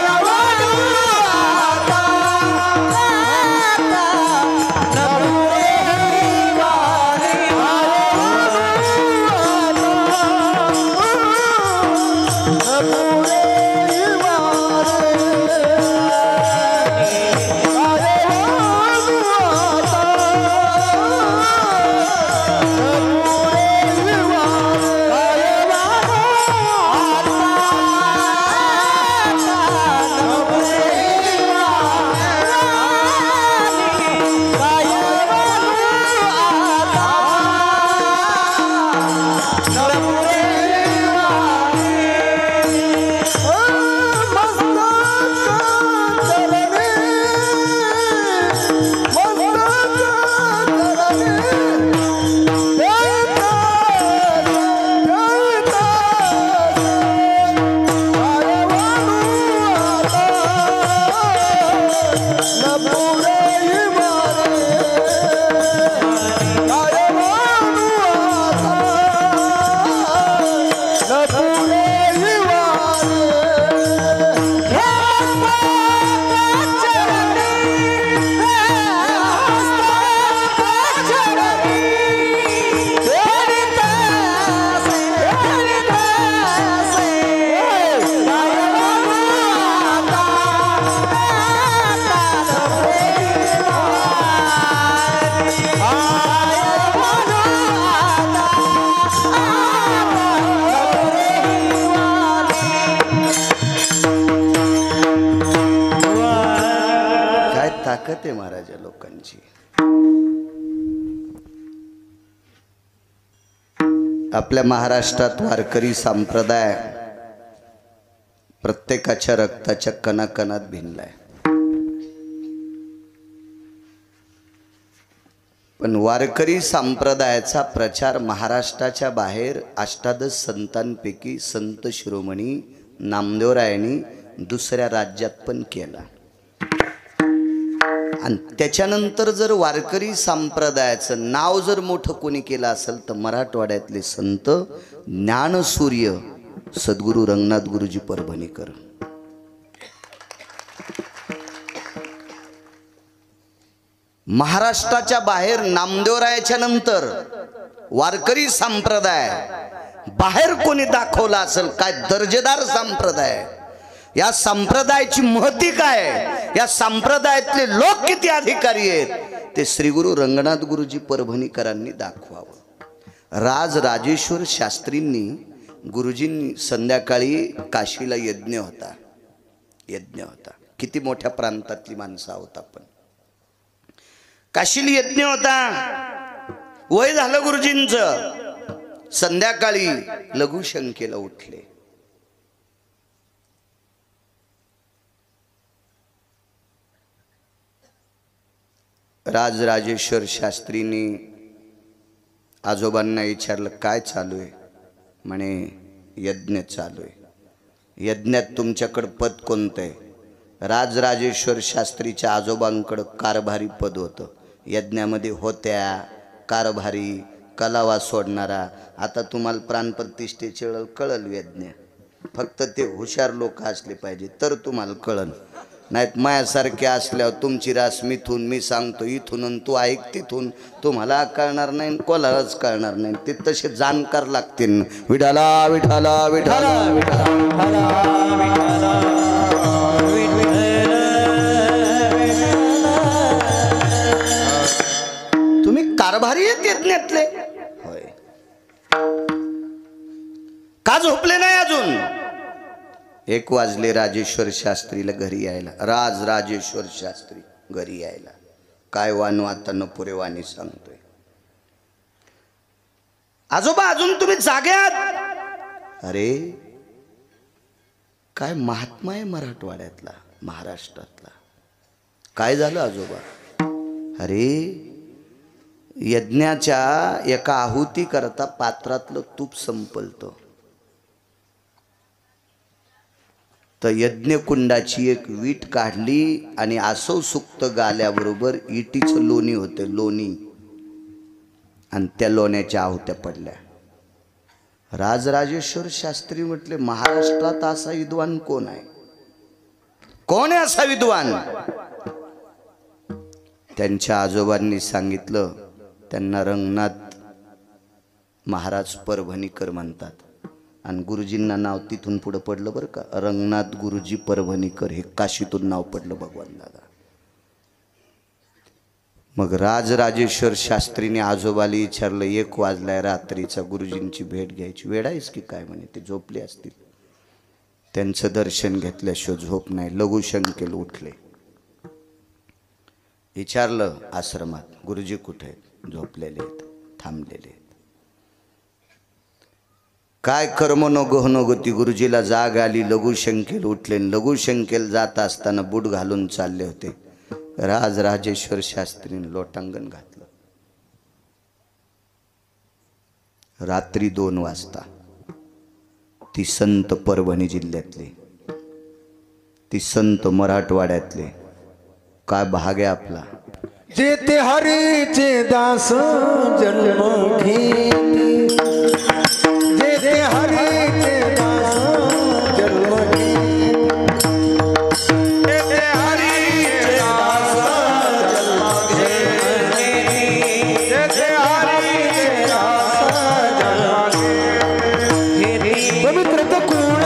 ताकद आहे महाराज या लोकांची. आपल्या महाराष्ट्रात वारकरी संप्रदाय प्रत्येकाच्या रक्ताच्या कणाकणात भिनलाय. पण वारकरी संप्रदायाचा प्रचार महाराष्ट्राच्या बाहेर अष्टादश संतांपैकी संत शिरोमणी नामदेवरायांनी दुसऱ्या राज्यात पण केला. आणि त्याच्यानंतर जर वारकरी संप्रदायाचं नाव जर मोठं कोणी केलं असेल तर मराठवाड्यातले संत ज्ञानसूर्य सद्गुरू रंगनाथ गुरुजी परभणीकर. महाराष्ट्राच्या बाहेर नामदेवरायाच्या नंतर वारकरी संप्रदाय बाहेर कोणी दाखवला असेल काय दर्जेदार संप्रदाय, या संप्रदायाची महती काय, या संप्रदायातले लोक किती अधिकारी आहेत ते श्री गुरु रंगनाथ गुरुजी परभणीकरांनी दाखवावं. राजराजेश्वर शास्त्रींनी गुरुजींनी संध्याकाळी काशीला यज्ञ होता. किती मोठ्या प्रांतातली माणसं आहोत आपण. काशीला यज्ञ होता, वय झालं गुरुजींचं. संध्याकाळी लघुशंकेला उठले. राजराजेश्वर शास्त्रींनी आजोबांना विचारलं काय चालू आहे. म्हणे यज्ञ चालू आहे. यज्ञात तुमच्याकडं पद कोणतं आहे. राजराजेश्वर शास्त्रीच्या आजोबांकडं कारभारी पद होतं. यज्ञामध्ये होत्या कारभारी कलावा सोडणारा. आता तुम्हाला प्राणप्रतिष्ठेचे कळल यज्ञ. फक्त ते हुशार लोक असले पाहिजे तर तुम्हाला कळन. नाहीत मायासारखे असल्यावर तुमची रास मिथून मी सांगतो इथून आणि तू ऐक तिथून तुम्हाला कळणार नाही, कोणालाच कळणार नाही. ते तसे जाणकार लागतील. विठाला विठाला विठाला तुम्ही कारभारी आहेत यज्ञातले. होय. का झोपले नाही अजून. 1 वाजले राजेश्वर शास्त्रीला घरी यायला. राजेश्वर शास्त्री घरी यायला. काय वानू आता नपुरे वाणी सांगतोय. आजोबा अजून तुम्ही जाग्यात. अरे काय महात्मा आहे मराठवाड्यातला महाराष्ट्रातला. काय झालं आजोबा. अरे यज्ञाच्या एका आहुती करता पात्रातलं तूप संपलतं. तर यज्ञकुंडाची एक वीट काढली आणि आसव सुक्त गाल्याबरोबर इटीचं लोणी होते लोणी आणि त्या लोण्याच्या आहुत्या पडल्या. राजराजेश्वर शास्त्री म्हटले महाराष्ट्रात असा विद्वान कोण आहे. कोण आहे असा विद्वान. त्यांच्या आजोबांनी सांगितलं त्यांना रंगनाथ महाराज परभणीकर म्हणतात. आणि गुरुजींना नाव तिथून पुढे पडलं बरं का. रंगनाथ गुरुजी परभणीकर हे काशीतून नाव पडलं भगवान दादा. मग राजराजेश्वर शास्त्रीने आजोबाला विचारलं 1 वाजलाय रात्रीचा गुरुजींची भेट घ्यायची. वेळ आहेस की काय. म्हणे ते झोपले असतील. त्यांचं दर्शन घेतल्याशिवाय झोप नाही. लघुशंकेला उठले. विचारलं आश्रमात गुरुजी कुठे आहेत. झोपलेले आहेत, थांबलेले आहेत. काय कर्म नो गहनो गती. गुरुजीला जाग आली. लघुशंकेला उठले. लघुशंकेला जात असताना बूट घालून चालले होते. राजराजेश्वर शास्त्रीने लोटांगण घातलं. रात्री 2 वाजता ती संत परभणी जिल्ह्यातले, ती संत मराठवाड्यातले. काय भाग आहे आपला. जेते हरीचे दास जन्म घेती. जेते हरीचे दास जन्म घेती. जेते हरीचे दास जन्म घेती. जेते हरीचे दास जन्म घेती. पवित्र कुळ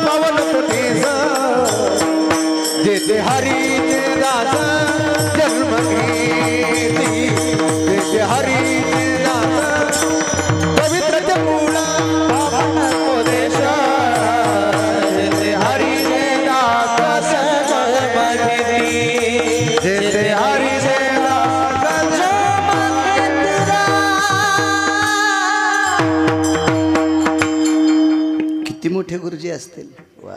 पावन प्रदेश. जेते हरीचे दास जन्म घेती. जेते हरीचे दास किती मोठे गुरुजी असतील. वा.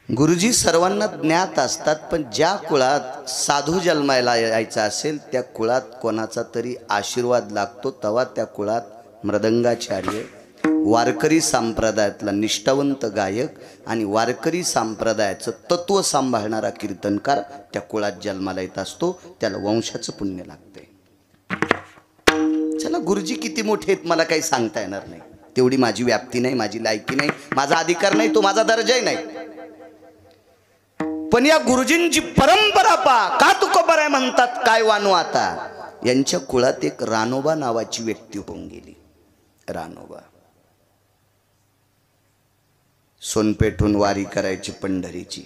गुरुजी सर्वांना ज्ञात असतात, पण ज्या कुळात साधू जन्मायला यायचा असेल त्या कुळात कोणाचा तरी आशीर्वाद लागतो, तेव्हा त्या कुळात मृदंगाचार्य, वारकरी संप्रदायातला निष्ठावंत गायक आणि वारकरी संप्रदायाचं तत्व सांभाळणारा कीर्तनकार त्या कुळात जन्माला येत असतो. त्याला वंशाचं पुण्य लागते. चला, गुरुजी किती मोठे आहेत मला काही सांगता येणार नाही, तेवढी माझी व्याप्ती नाही, माझी लायकी नाही, माझा अधिकार नाही, तो माझा दर्जाही नाही. पण या गुरुजींची परंपरा का तुकोबर आहे म्हणतात काय वानू आता. यांच्या कुळात एक रानोबा नावाची व्यक्ती होऊन गेली. रानोबा सोनपेठहून वारी करायची पंढरीची.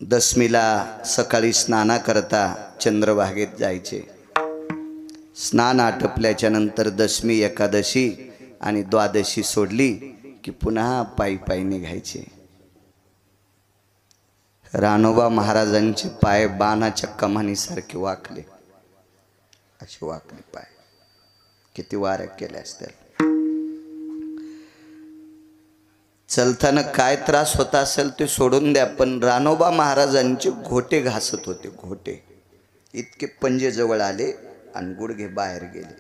दशमीला सकाळी स्नाना करता चंद्रभागेत जायचे. स्नान आटपल्याच्या नंतर दशमी, एकादशी आणि द्वादशी सोडली की पुन्हा पायी पायी निघायचे. रानोबा महाराजांचे पाय बाणाच्या कमानीसारखे वाकले, असे वाकले पाय. किती वाऱ्या केल्या असतील. चलताना काय त्रास होता असेल ते सोडून द्या, पण रानोबा महाराजांचे घोटे घासत होते. घोटे इतके पंजे जवळ आले आणि गुडघे बाहेर गेले,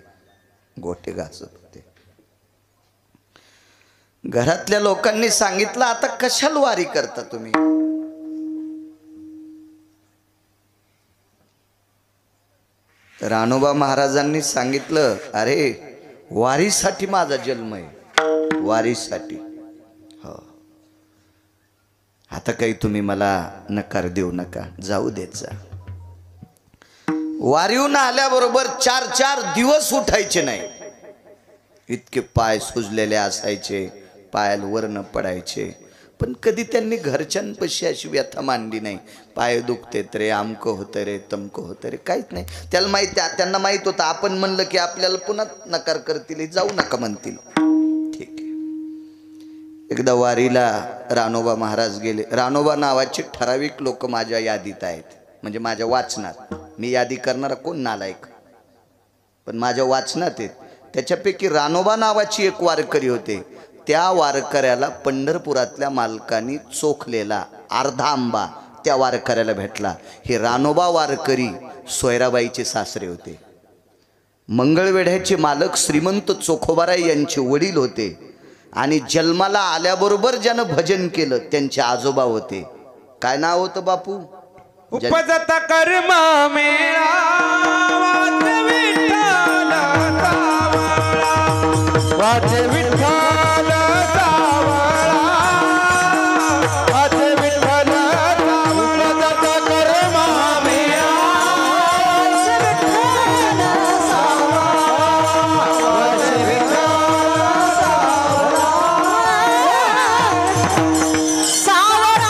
घोटे घासत होते. घरातल्या लोकांनी सांगितलं, आता कशाला वारी करता तुम्ही. रानोबा महाराजांनी सांगितलं, अरे वारीसाठी माझा जन्म आहे, वारीसाठी. हो, आता काही तुम्ही मला नकार देऊ नका, जाऊ देत जा. वारीहून आल्याबरोबर 4 दिवस उठायचे नाही. इतके पाय सुजलेले असायचे, पायाला वर्ण पडायचे. पण कधी त्यांनी घरच्यांपाशी अशी व्यथा मांडली नाही. पाय दुखतेत रे, आमकं होतं रे, तमकं होतं रे, काहीच नाही. त्याला माहिती, त्यांना माहित होतं आपण म्हणलं की आपल्याला पुन्हा नकार करतील, जाऊ नका म्हणतील. ठीक आहे. एकदा वारीला रानोबा महाराज गेले. रानोबा नावाचे ठराविक लोक माझ्या यादीत आहेत, म्हणजे माझ्या वाचनात. मी यादी करणारा कोण नालायक, पण माझ्या वाचनात आहेत. त्याच्यापैकी रानोबा नावाची एक वारकरी होते. त्या वारकऱ्याला पंढरपुरातल्या मालकांनी चोखलेला अर्धा आंबा त्या वारकऱ्याला भेटला. हे रानोबा वारकरी सोयराबाईचे सासरे होते. मंगळवेढ्याचे मालक श्रीमंत चोखोबाराय यांचे वडील होते. आणि जन्माला आल्याबरोबर ज्यानं भजन केलं त्यांचे आजोबा होते. काय नाव होतं बापू? उपजत कर्म मेळा वाच विठ्ठल सावळा, वाच विठ्ठल सावळा, वाच विठ्ठल सावळा. उपजत कर्म मेळा वाच विठ्ठल सावळा, वाच विठ्ठल सावळा.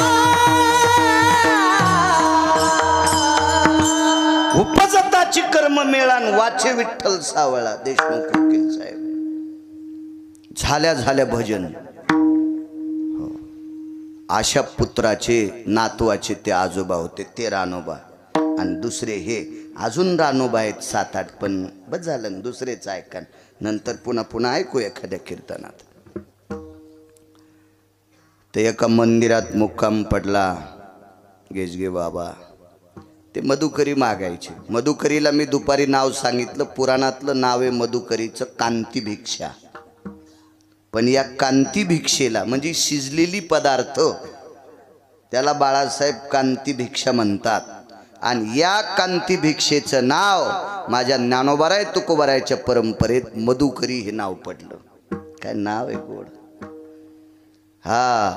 उपजताची कर्म मेळान वाचे विठ्ठल सावळा. देशमुख वकील साहेब. झाल्या भजन. हो. आशा पुत्राचे नातवाचे ते आजोबा होते, ते रानोबा. आणि दुसरे हे अजून रानोबा आहेत 7-8, पण बस झालं, दुसरेच ऐका. नंतर पुन्हा ऐकू एखाद्या कीर्तनात. ते एका मंदिरात मुक्काम पडला गेजगे बाबा. ते मधुकरी मागायचे. मधुकरीला मी दुपारी नाव सांगितलं, पुराणातलं नाव आहे मधुकरीचं कांती भिक्षा. पण या कांती भिक्षेला म्हणजे शिजलेली पदार्थ, त्याला बाळासाहेब कांती भिक्षा म्हणतात. आणि या कांती भिक्षेचं नाव माझ्या ज्ञानोबाराय तुकोबारायच्या परंपरेत मधुकरी हे नाव पडलं. काय नाव आहे गोड. हा,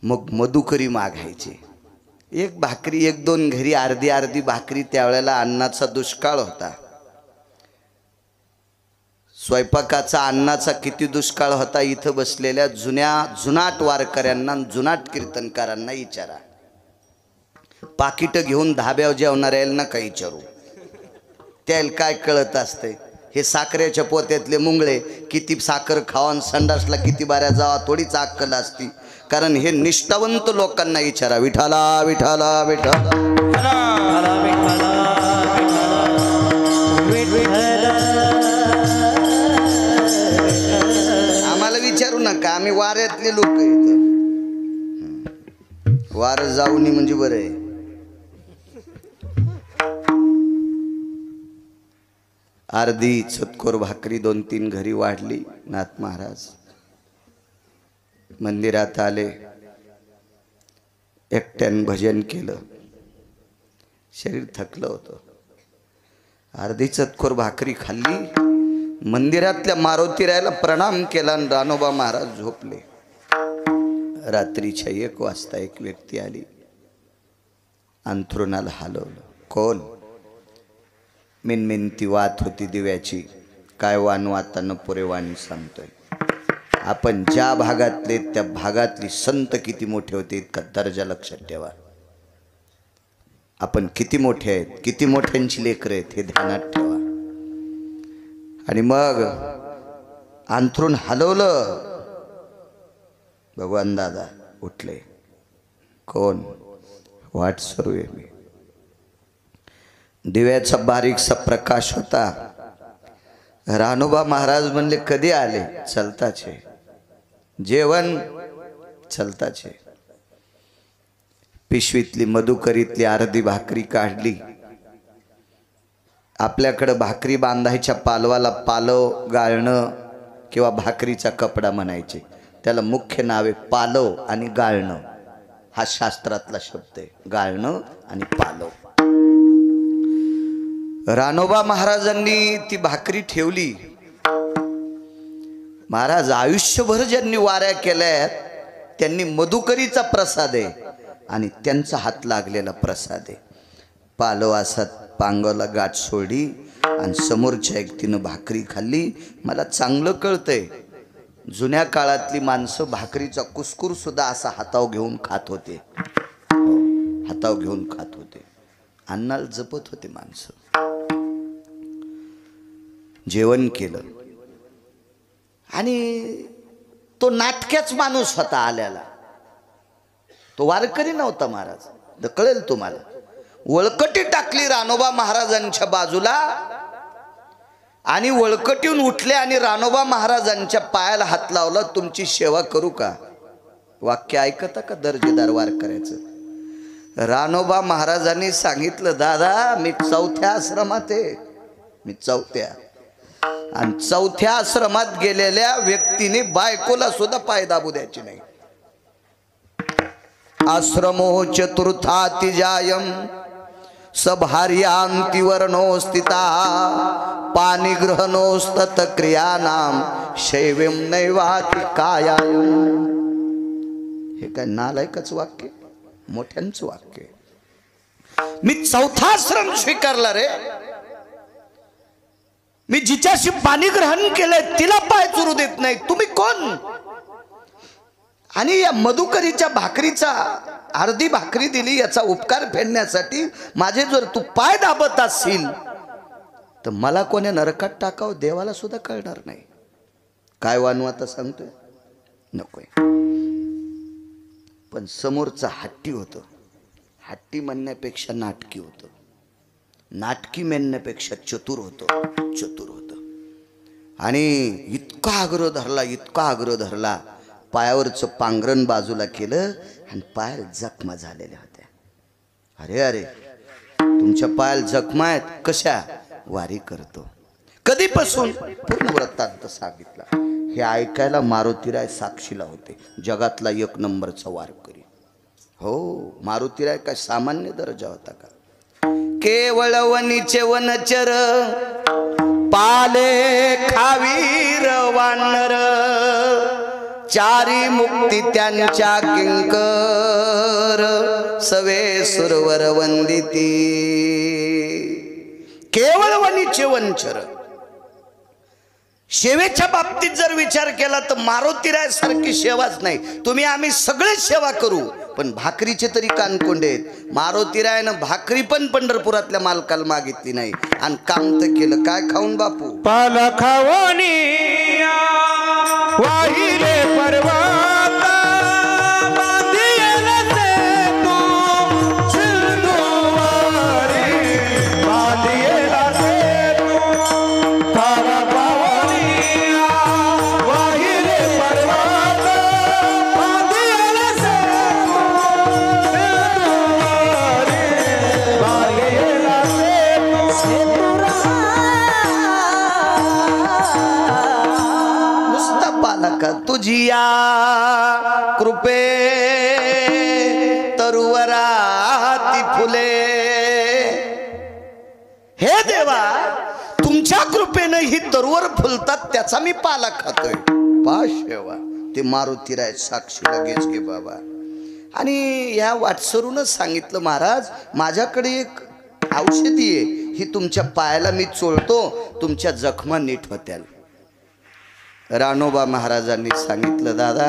मग मधुकरी मागायचे. एक भाकरी, 1-2 घरी अर्धी भाकरी. त्यावेळेला अन्नाचा दुष्काळ होता. स्वयंपाकाचा, अन्नाचा किती दुष्काळ होता इथं बसलेल्या जुनाट वारकऱ्यांना, जुनाट कीर्तनकारांना विचारा. पाकिट घेऊन धाब्यावर जेवणाऱ्याला नका विचारू, त्याला काय कळत असते. हे साखरेच्या पोत्यातले मुंगळे किती साखर खावा, संडासला किती बाऱ्या जावा, थोडीच अक्कल असती. कारण हे निष्ठावंत लोकांना विचारा. विठाला विठाला विठाला, विठ्ठला विठ्ठला आम्ही वाऱ्यातले लोक इथं. वार जाऊनी म्हणजे बरं आहे. अर्धी चतकोर भाकरी 2-3 घरी वाढली. नाथ महाराज मंदिरात आले, एकट्यानं भजन केलं. शरीर थकलं होतं. अर्धी चतकोर भाकरी खाल्ली, मंदिरातल्या मारुतीरायाला प्रणाम केला आणि रानोबा महाराज झोपले. रात्रीच्या 1 वाजता एक व्यक्ती आली, अंथरुणाला हलवलं. कोण? मिनमिनती वात होती दिव्याची. काय वातानं पुरे वाणी सांगतोय. आपण ज्या भागातले त्या भागातली संत किती मोठे होते इतका दर्जा लक्षात ठेवा. आपण किती मोठे आहेत, किती मोठ्यांची लेकरं आहेत हे ध्यानात ठेवा. आणि मग अंथरूण हलवलं. भगवान दादा उठले. कोण? वाट सुरू आहे मी. दिव्याचा बारीकसा प्रकाश होता. रानोबा महाराज म्हणले कधी आले? चलताचे. जेवण? चलताचे. पिशवीतली मधुकरीतली अर्धी भाकरी काढली. आपल्याकडं भाकरी बांधायच्या पालवाला पालव गाळणं किंवा भाकरीचा कपडा म्हणायचे. त्याला मुख्य नाव आहे पालव आणि गाळणं. हा शास्त्रातला शब्द आहे, गाळणं आणि पालव. रानोबा महाराजांनी ती भाकरी ठेवली. महाराज आयुष्यभर ज्यांनी वाऱ्या केल्यात त्यांनी मधुकरीचा प्रसाद आहे आणि त्यांचा हात लागलेला प्रसाद आहे. पालव असा पांगवला गाठ सोडली आणि समोरच्या व्यक्तीनं भाकरी खाल्ली. मला चांगलं कळतंय, जुन्या काळातली माणसं भाकरीचा कुस्कूर सुद्धा असा हातावर घेऊन खात होते. हातावर घेऊन खात होते. अन्नाला जपत होते माणसं. जेवण केलं आणि तो नाटक्याच माणूस होता आल्याला. तो वारकरी नव्हता महाराज, कळेल तुम्हाला. वळकटी टाकली रानोबा महाराजांच्या बाजूला आणि वळकटीहून उठले आणि रानोबा महाराजांच्या पायाला हात लावला. तुमची सेवा करू का? वाक्य ऐकता का दर्जेदार वारकऱ्याचं? रानोबा महाराजांनी सांगितलं, दादा मी 4थ्या आश्रमात आहे. मी 4थ्या आणि 4थ्या आश्रमात गेलेल्या व्यक्तीने बायकोला सुद्धा पाय दाबू द्यायची नाही. आश्रमो चतुर्थाति जायम सभार्यांति वर्णो स्थिता पानिग्रहणोस्तत क्रियानाम शैवम नैवाति कायायम. हे काय नालायकच वाक्य, मोठ्यांचं वाक्य. मी 4था आश्रम स्वीकारला रे. मी जिच्याशी पाणी ग्रहण केलंय तिला पाय चुरू देत नाही. तुम्ही कोण? आणि या मधुकरीच्या भाकरीचा अर्धी भाकरी दिली याचा उपकार फेडण्यासाठी माझे जर तू पाय दाबत असशील तर मला कोणी नरकात टाकावं देवाला सुद्धा कळणार नाही. काय वानू आता सांगतोय? नकोय. पण समोरचा हट्टी होतं. हट्टी म्हणण्यापेक्षा नाटकी होतं. नाटकी म्हणण्यापेक्षा चतुर होतं. चतुर होतं. आणि इतका आग्रह धरला, इतका आग्रह धरला. पायावरचं पांघरण बाजूला केलं आणि पायाला जखमा झालेल्या होत्या. अरे अरे तुमच्या पायाला जखमा आहेत कशा? वारी करतो. कधीपासून? पूर्ण वृत्तांत सांगितला. हे ऐकायला मारुतीराय साक्षीला होते. जगातला 1 नंबरचा वारकरी. हो, मारुतीराय काय सामान्य दर्जा होता का? केवळ वनीचे वनचर पाले खावीर वानर चारी मुक्ती त्यांच्या किंकर सवे सुरवर वंदिती. केवळ वनीचे वनचर. सेवेच्या बाबतीत जर विचार केला तर मारुतीराय सारखी सेवाच नाही. तुम्ही आम्ही सगळे सेवा करू पण भाकरीचे तरी कानकोंडे आहेत. मारुतीरायनं भाकरी पण पंढरपुरातल्या मालकाला मागितली नाही आणि काम तर केलं. काय खाऊन बापू? पाला खावणी वाहिले पर्वता बांधिले ते तू सिंधुवारी बांधिले ते तू पाला खावणी वाहिले पर्वता तुझिया कृपे तरुवराती फुले. हे देवा, तुमच्या कृपेनं ही तरुवर फुलतात त्याचा मी पाला खातोय. पाशेवा ते मारुतीराय साक्षी लगेच घे बाबा. आणि या वाटसरूनच सांगितलं, महाराज माझ्याकडे एक औषधी आहे, ही तुमच्या पायाला मी चोळतो, तुमच्या जखमा नीट होत्याल. रानोबा महाराजांनी सांगितलं, दादा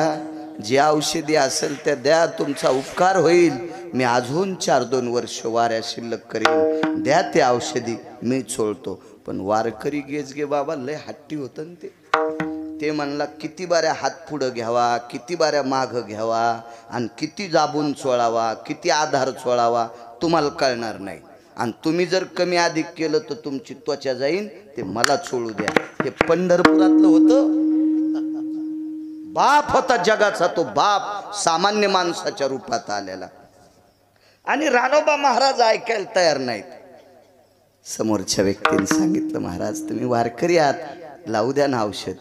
जी औषधी असेल त्या द्या, तुमचा उपकार होईल. मी अजून 4-2 वर्ष वाऱ्या शिल्लक करीन, द्या ते औषधी मी चोळतो. पण वारकरी गेजगे बाबा लय हट्टी होतं ना ते म्हणला, किती बाऱ्या हात पुढं घ्यावा, किती बाऱ्या माग घ्यावा, आणि किती दाबून चोळावा, किती आधार चोळावा तुम्हाला कळणार नाही. आणि तुम्ही जर कमी अधिक केलं तर तुमची त्वचा जाईन, ते मला चोळू द्या. हे पंढरपुरातलं होतं. बाप होता जगाचा तो बाप, सामान्य माणसाच्या रूपात आलेला. आणि रानोबा महाराज ऐकायला तयार नाहीत. समोरच्या व्यक्तीने सांगितलं, महाराज तुम्ही वारकरी आहात, लावू द्या ना औषध.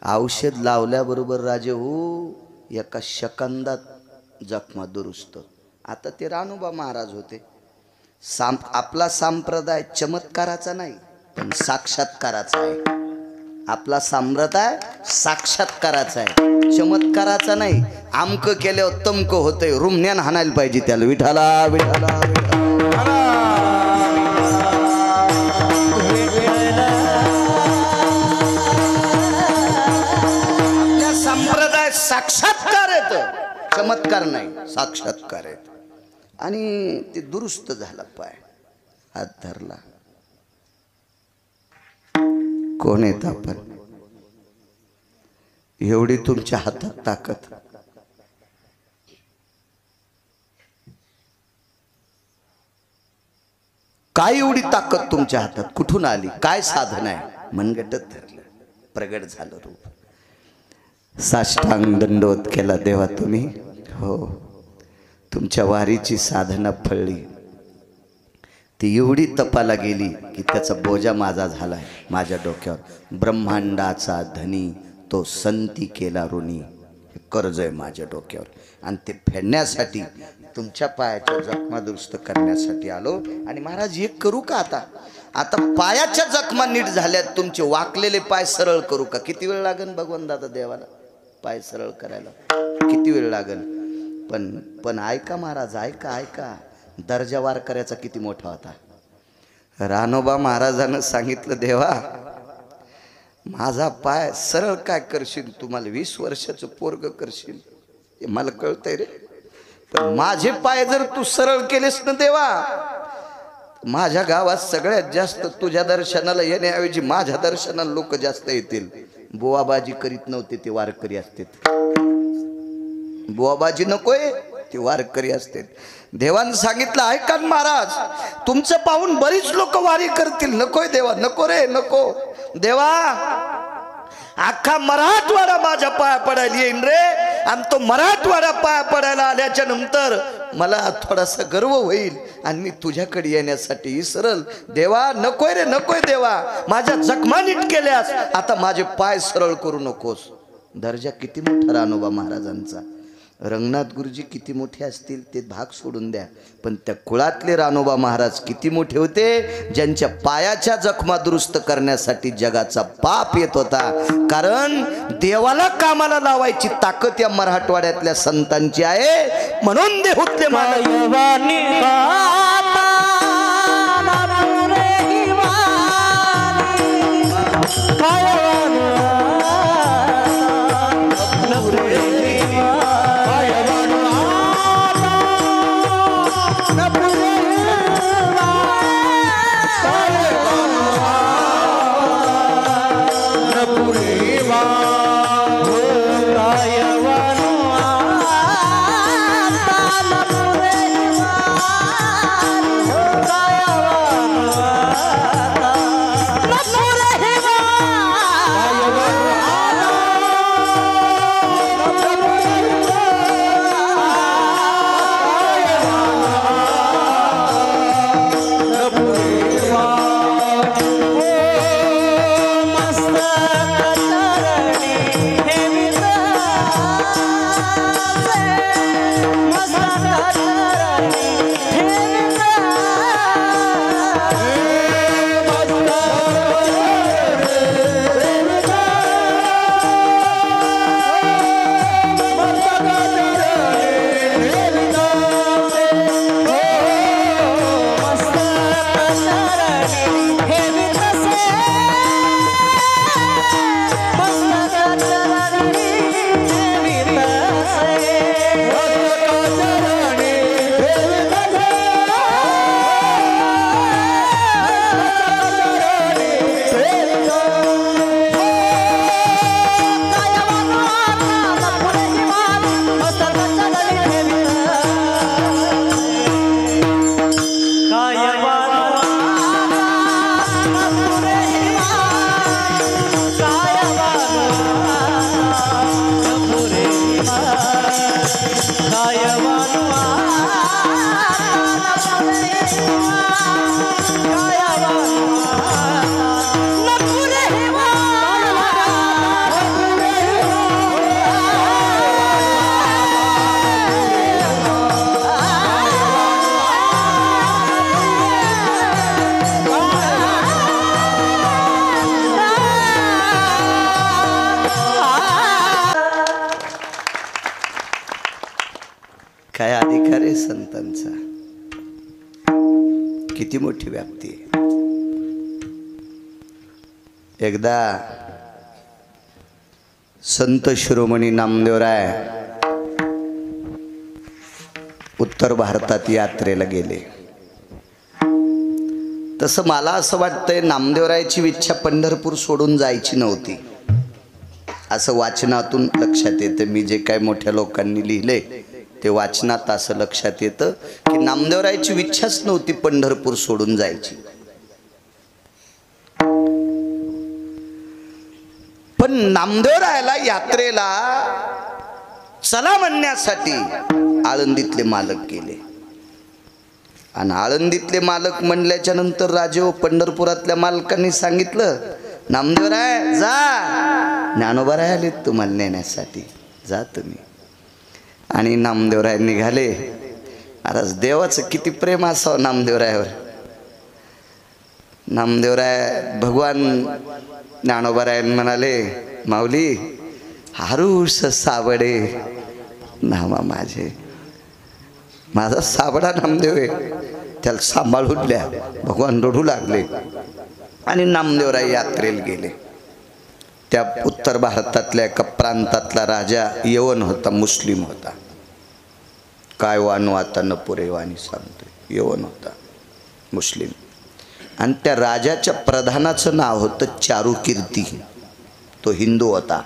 औषध लावल्याबरोबर राजे हो एका सेकंदात जखमा दुरुस्त. आता ते रानोबा महाराज होते. आपला संप्रदाय चमत्काराचा नाही पण साक्षात्काराचा आहे. आपला संप्रदाय साक्षात्काराचा आहे, चमत्काराचा नाही. आमक केल्यावर तमक होतंय, रुमण्यान हाणायला पाहिजे त्याला. विठाला विठाला विठाला. आपल्या संप्रदाय साक्षात्कार येत, चमत्कार नाही, साक्षात्कार येत. आणि ते दुरुस्त झाला, पाय हात धरला. कोण येत आपण? एवढी तुमच्या हातात ताकद. काय एवढी ताकद तुमच्या हातात कुठून आली? काय साधन आहे? मनगटत धरलं, प्रगट झालं रूप. साष्टांग दंडोत केला, देवा तुम्ही हो. तुमच्या वारीची साधना फळली, ती एवढी तपाला गेली की त्याचा बोजा माझा झालाय माझ्या डोक्यावर. ब्रह्मांडाचा धनी तो संती केला ऋणी, कर्ज आहे माझ्या डोक्यावर. आणि ते फेडण्यासाठी, तुमच्या पायाच्या जखमा दुरुस्त करण्यासाठी आलो. आणि महाराज एक करू का आता? आता पायाच्या जखमा नीट झाल्यात, तुमचे वाकलेले पाय सरळ करू का? किती वेळ लागेल भगवान दादा देवाला पाय सरळ करायला? किती वेळ लागेल? पण ऐका महाराज, ऐका ऐका, दर्जा वारकऱ्याचा किती मोठा होता. रानोबा महाराजानं सांगितलं, देवा माझा पाय सरळ काय करशील? तुम्हाला 20 वर्षाचं पोरग करशील हे मला कळतंय रे. पण माझे पाय जर तू सरळ केलेस ना देवा, माझ्या गावात सगळ्यात जास्त तुझ्या दर्शनाला येण्याऐवजी माझ्या दर्शनाला लोक जास्त येतील. बुवाबाजी करीत नव्हते ते वारकरी असते. बुवाबाजी नकोय, ते वारकरी असते. देवानं सांगितलं, ऐका महाराज तुमचं पाहून बरीच लोक वारी करतील. नकोय देवा, नको रे नको. देवा अख्खा मराठवाडा माझ्या पाया पडायला येईन रे. आणि तो मराठवाडा पाया पडायला आल्याच्या नंतर मला थोडासा गर्व होईल आणि मी तुझ्याकडे येण्यासाठी इसरल. देवा नकोय रे नकोय. देवा माझ्या जखमा नीट केल्यास, आता माझे पाय सरळ करू नकोस. दर्जा किती मोठा रानोबा महाराजांचा. रंगनाथ गुरुजी किती मोठे असतील ते भाग सोडून द्या, पण त्या कुळातले रानोबा महाराज किती मोठे होते, ज्यांच्या पायाच्या जखमा दुरुस्त करण्यासाठी जगाचा पाप येत होता. कारण देवाला कामाला लावायची ताकद या मराठवाड्यातल्या संतांची आहे. म्हणून देहुतले आहे संतांचा, किती मोठी व्याप्ती आहे. एकदा संत शिरोमणी नामदेवराय उत्तर भारतात यात्रेला गेले. तसं मला असं वाटतंय नामदेवरायची इच्छा पंढरपूर सोडून जायची नव्हती, असं वाचनातून लक्षात येतं. मी जे काय मोठ्या लोकांनी लिहिले ते वाचनात असं लक्षात येतं की नामदेवरायची इच्छाच नव्हती पंढरपूर सोडून जायची. पण नामदेवरायला यात्रेला चला म्हणण्यासाठी आळंदीतले मालक गेले. आणि आळंदीतले मालक म्हणल्याच्या नंतर राजे पंढरपुरातल्या मालकांनी सांगितलं, नामदेवराय जा, ज्ञानोबाराय आले तुम्हाला नेण्यासाठी, जा तुम्ही. आणि नामदेवराय निघाले. अरे देवाचं किती प्रेम असावं नामदेवरायावर. नामदेवराय भगवान ज्ञानोबाराय म्हणाले, माऊली हारूस साबडे नामा माझे. माझा साबडा नामदेव आहे, त्याला सांभाळून द्या. भगवान रडू लागले आणि नामदेवराय यात्रेला गेले. त्या उत्तर भारतातल्या एका प्रांतातला राजा यवन होता, मुस्लिम होता. काय वानू आता न पुरे वाणी सांगतोय. यवन होता, मुस्लिम. आणि त्या राजाच्या प्रधानाचं नाव होतं चारुकीर्ती. तो हिंदू होता.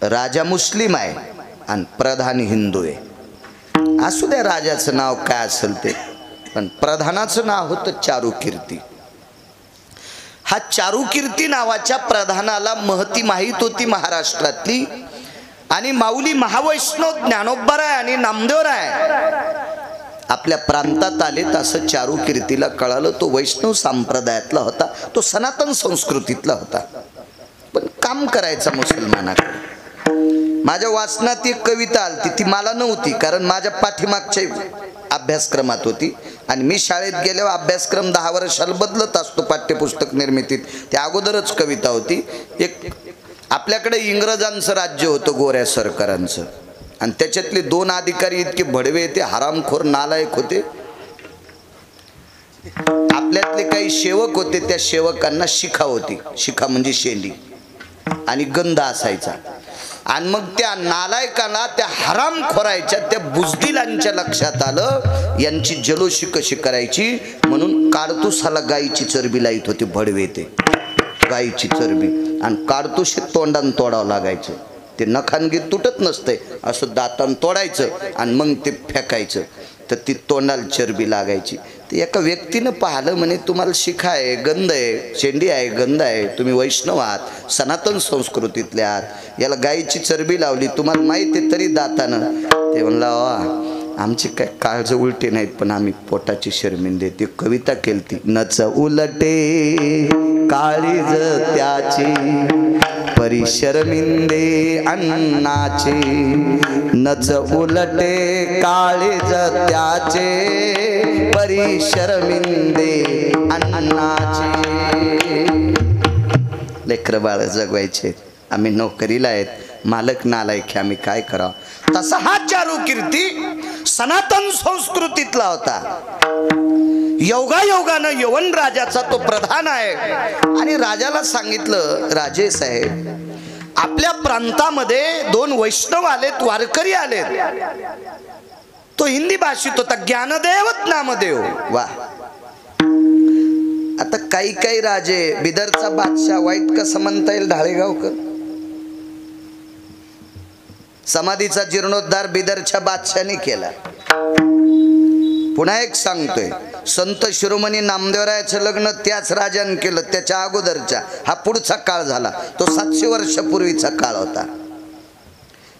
राजा मुस्लिम आहे आणि प्रधान हिंदू आहे. असू द्या राजाचं नाव काय असेल ते, पण प्रधानाचं नाव होतं चारुकीर्ती. हा चारुकीर्ती नावाच्या प्रधानाला महती माहीत होती महाराष्ट्रातली. आणि माऊली महावैष्णव ज्ञानोबाराय आणि नामदेवराय आपल्या प्रांतात आले. तसं चारुकीर्तीला कळालं. तो वैष्णव संप्रदायातला होता, तो सनातन संस्कृतीतला होता, पण काम करायचा मुसलमानाकडे. माझ्या वाचनात एक कविता आली, ती मला नव्हती, कारण माझ्या पाठीमागच्या अभ्यासक्रमात होती. आणि मी शाळेत गेल्यावर अभ्यासक्रम 10 वर्षाला बदलत असतो पाठ्यपुस्तक निर्मितीत. त्या अगोदरच कविता होती. एक आपल्याकडे इंग्रजांचं राज्य होतं, गोऱ्या सरकारांचं. आणि त्याच्यातले 2 अधिकारी इतके भडवे, ते हरामखोर नालायक होते. आपल्यातले काही सेवक होते, त्या सेवकांना शिखा होती. शिखा म्हणजे शेंडी आणि गंध असायचा. आणि मग त्या नालायकांना, त्या हरामखोरायच्या, त्या बुजदिलांच्या लक्षात आलं यांची जलोशी कशी करायची. म्हणून काडतुसाला गायीची चरबी लाईत होती भडवे, ते गायीची चरबी. आणि काडतुस तोंडान तोडावं लागायचं. ते नखांगी तुटत नसते, असं दातान तोडायचं आणि मग ते फेकायचं, तर ती तोंडाला चरबी लागायची. ते एका व्यक्तीनं पाहिलं, म्हणे तुम्हाला शिखा आहे, गंध आहे, शेंडी आहे, गंध आहे, तुम्ही वैष्णव आहात, सनातन संस्कृतीतले आहात, याला गायीची चरबी लावली, तुम्हाला माहिती आहे तरी दातानं. ते म्हणला, आमची काय काळज उलटे नाहीत, पण आम्ही पोटाची शर्मिंदे. ती कविता केलती, नच उलटे काळीज त्याची, परी शर्मिंदे अन्नाचे. नच उलटे काळीज त्याचे, परी शर्मिंदे अन्नाचे. लेकर बाळ जगवायचे, आम्ही नोकरीला आहेत, मालक नालायक, आम्ही काय करावं. तसा हा चारुकीर्ती सनातन संस्कृतीतला होता. योगायोगानं यवन राजाचा तो प्रधान आहे. आणि राजाला सांगितलं, राजे साहेब, आपल्या प्रांतामध्ये 2 वैष्णव आलेत, वारकरी आलेत. तो हिंदी भाषित होता, ज्ञानदेव नामदेव. वा. आता काही राजे, बिदरचा बादशाह वाईट कसं म्हणता येईल, ढाळेगावकर. समाधीचा जीर्णोद्धार बिदरच्या बादशाहाने केला. पुन्हा एक सांगतोय, संत शिरोमणी नामदेवरायाचं लग्न त्याच राजाने केलं, त्याच्या अगोदरच्या. हा पुढचा काळ झाला, तो 700 वर्षापूर्वीचा काळ होता.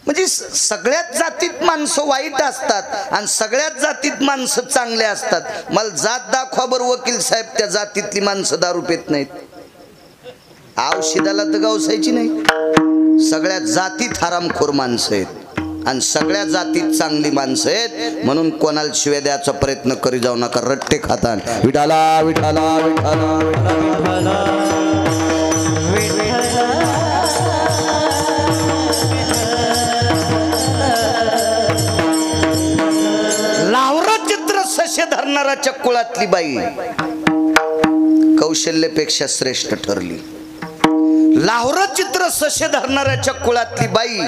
म्हणजे सगळ्याच जातीत माणसं वाईट असतात आणि सगळ्याच जातीत माणसं चांगले असतात. मला जात दाखवा बरं वकील साहेब, त्या जातीतली माणसं दारू पित नाहीत. औषधाला तर गवसायची नाही. सगळ्या जातीत हरामखोर माणसं आहेत आणि सगळ्या जातीत चांगली माणसं आहेत. म्हणून कोणाला शिव्या द्यायचा प्रयत्न करी जाऊ नका, रट्टे खातात. विठाला विठाला विठाला विठाला. धरणाऱ्या कुळातली बाई कौशल्यपेक्षा श्रेष्ठ ठरली. लाहोर चित्र ससे धरणाऱ्या कुळातली बाई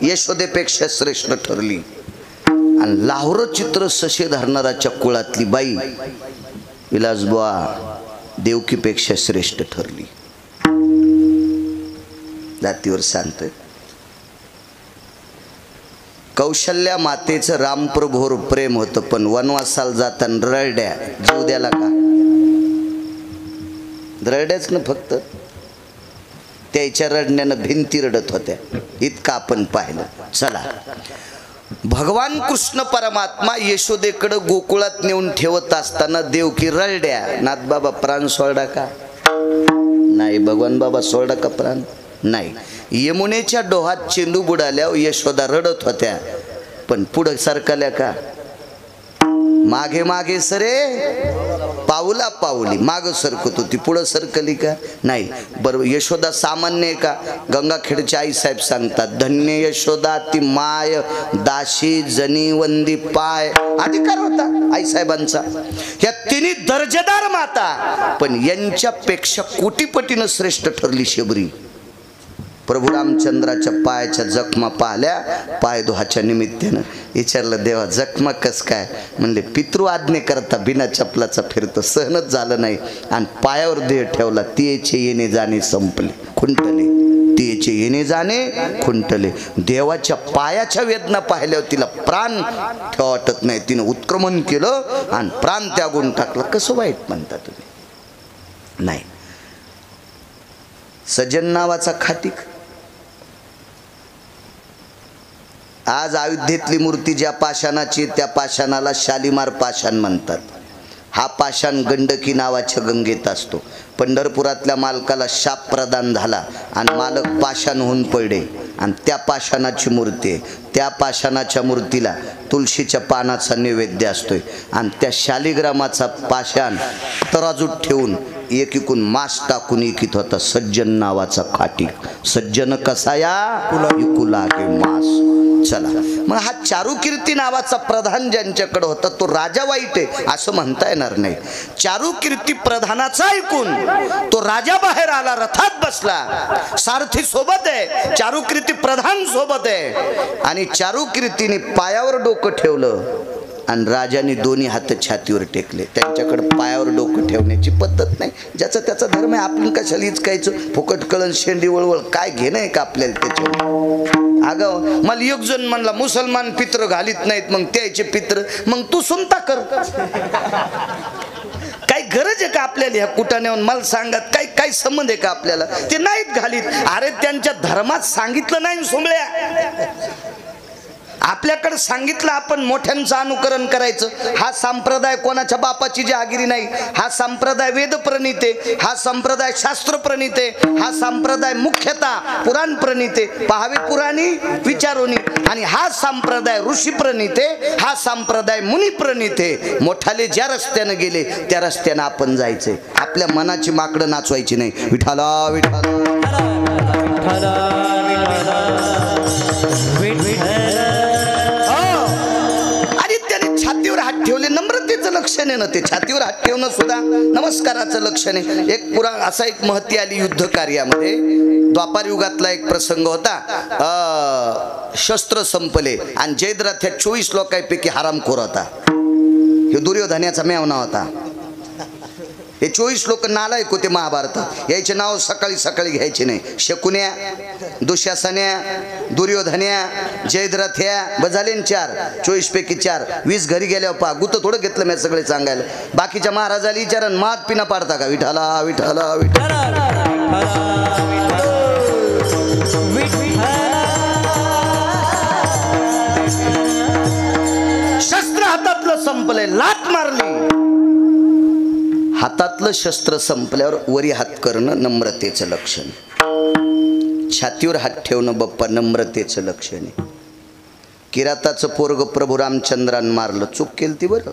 यशोदेपेक्षा श्रेष्ठ ठरली. आणि लाहोर चित्र ससे धरणाऱ्या कुळातली बाई विलासबुवा देवकीपेक्षा श्रेष्ठ ठरली. जातीवर सांगतोय. कौशल्या मातेचं रामप्रभूवर प्रेम होतं, पण वनवासाला जाताना ररड्या जीव द्याला का? ररड्याच ना फक्त, त्याच्या रडण्यानं भिंती रडत होत्या. इतकं आपण पाहिलं. चला, भगवान कृष्ण परमात्मा यशोदेकडं गोकुळात नेऊन ठेवत असताना देवकी ररड्या. नाथ बाबा प्राण सोडा का? नाही. भगवान बाबा सोडा का प्राण? नाही. यमुनेच्या डोहात चेंडू बुडाल्यावर यशोदा रडत होत्या, पण पुढं सरकल्या का? मागे मागे सरे, पाऊला पाऊली माग सरकत होती, पुढं सरकली का? नाही. बरोबर. यशोदा सामान्य आहे का? गंगाखेडचे आईसाहेब सांगतात, धन्य यशोदा ती माय दाशी जनी वंदी पाय. अधिकार होता आईसाहेबांचा. या तिन्ही दर्जेदार माता, पण यांच्यापेक्षा कोटीपटीनं श्रेष्ठ ठरली शबरी. प्रभू रामचंद्राच्या पायाच्या जखमा पाहिल्या. पाय धुवाच्या निमित्तानं विचारलं, देवा जखमा कस काय? म्हणले, पितृ आज्ञे करता बिना चपलाचा फिरतो, सहनच झालं नाही आणि पायावर देह ठेवला. तियेचे येणे जाणे संपले, खुंटले. तियेचे येणे जाणे खुंटले. देवाच्या पायाच्या वेदना पाहिल्यावर तिला प्राण ठेवा वाटत नाही. तिनं उत्क्रमण केलं आणि प्राण त्यागून टाकलं. कसं वाईट म्हणता तुम्ही? नाही. सज्जन नावाचा खाटीक. आज अयोध्येतली मूर्ती ज्या पाषाणाची, त्या पाषाणाला शालिमार पाषाण म्हणतात. हा पाषाण गंडकी नावाच्या गंगेत असतो. पंढरपुरातल्या मालकाला शाप प्रदान झाला आणि मालक पाषाण होऊन पडले आणि त्या पाषाणाची मूर्ती आहे. त्या पाषाणाच्या मूर्तीला तुळशीच्या पानाचा नैवेद्य असतोय आणि त्या शालिग्रामाचा पाषाण तराजूत ठेवून एकीकून मास टाकून एकीत होता सज्जन नावाचा खाटी. सज्जन कसा या इकुला के मास. चला, मग हा चारुकीर्ती नावाचा प्रधान ज्यांच्याकडे होता तो राजा वाईट आहे असं म्हणता येणार नाही. चारुकीर्ती प्रधानाचा ऐकून तो राजा बाहेर आला, रथात बसला, सारथी सोबत आहे, चारुकीर्ती प्रधान सोबत आहे. आणि चारुकीर्तीने पायावर डोकं ठेवलं आणि राजाने दोन्ही हात छातीवर टेकले. त्यांच्याकडे पायावर डोकं ठेवण्याची पद्धत नाही. ज्याचा त्याचा धर्म आहे. आपण कशाला हिचकायचं? फुकट कळण शेंडी वळवळ काय घेणं आहे का आपल्याला त्याच्यावर? अगं मला एक जण म्हणला, मुसलमान पित्र घालीत नाहीत, मग त्याचे पित्र, मग तू सुनता कर. काही गरज आहे का आपल्याला ह्या कुटाण्यावर? मला सांगत काही काही संबंध आहे का आपल्याला? ते नाहीत घालीत. अरे त्यांच्या धर्मात सांगितलं नाही सोमळ्या. आपल्याकडे सांगितलं आपण मोठ्यांचं अनुकरण करायचं. हा संप्रदाय कोणाच्या बापाची जहागिरी नाही. हा संप्रदाय वेद प्रणीत आहे. हा संप्रदाय शास्त्र प्रणीत आहे. हा संप्रदाय मुख्यतः पुराण प्रणीत आहे. पहावे पुराणी विचारोनी. आणि हा संप्रदाय ऋषी प्रणीत आहे. हा संप्रदाय मुनी प्रणीत आहे. मोठाले ज्या रस्त्यानं गेले त्या रस्त्यानं आपण जायचंय. आपल्या मनाची माकडं नाचवायची नाही. विठाला विठाला छातीवर हात ठेवले. नम्रतेचं लक्षण आहे ना ते. छातीवर हात ठेवणं सुद्धा नमस्काराचं लक्षण आहे. एक पुरा असा एक महती आली युद्ध कार्यामध्ये. द्वापार युगातला एक प्रसंग होता. शस्त्र संपले आणि जयद्रथ ह्या 24 लोकांपैकी हरामखोर होता. हे दुर्योधनाचा मेवना होता. हे 24 लोक नालायक होते महाभारतात. याचे नाव सकाळी सकाळी घ्यायचे नाही. शकुन्या, दुःशासन्या, दुर्योधन्या, जयद्रथ्या बजाले 4. 24 पैकी 4. 20 घरी गेल्यावर पहा. गुत थोडं घेतलं मी सगळे सांगायला. बाकीच्या महाराजाला विचारण मात पिना पाडता का? विठाला विठाला विठाला. शस्त्र हातातलं संपलंय. लात मारली. हातातलं शस्त्र संपल्यावर वरी हात करणं नम्रतेचं लक्षण. छातीवर हात ठेवणं बप्पा नम्रतेचं लक्षण आहे. किराताचं पोरग प्रभू रामचंद्रानं मारलं. चूक केली ती बरं.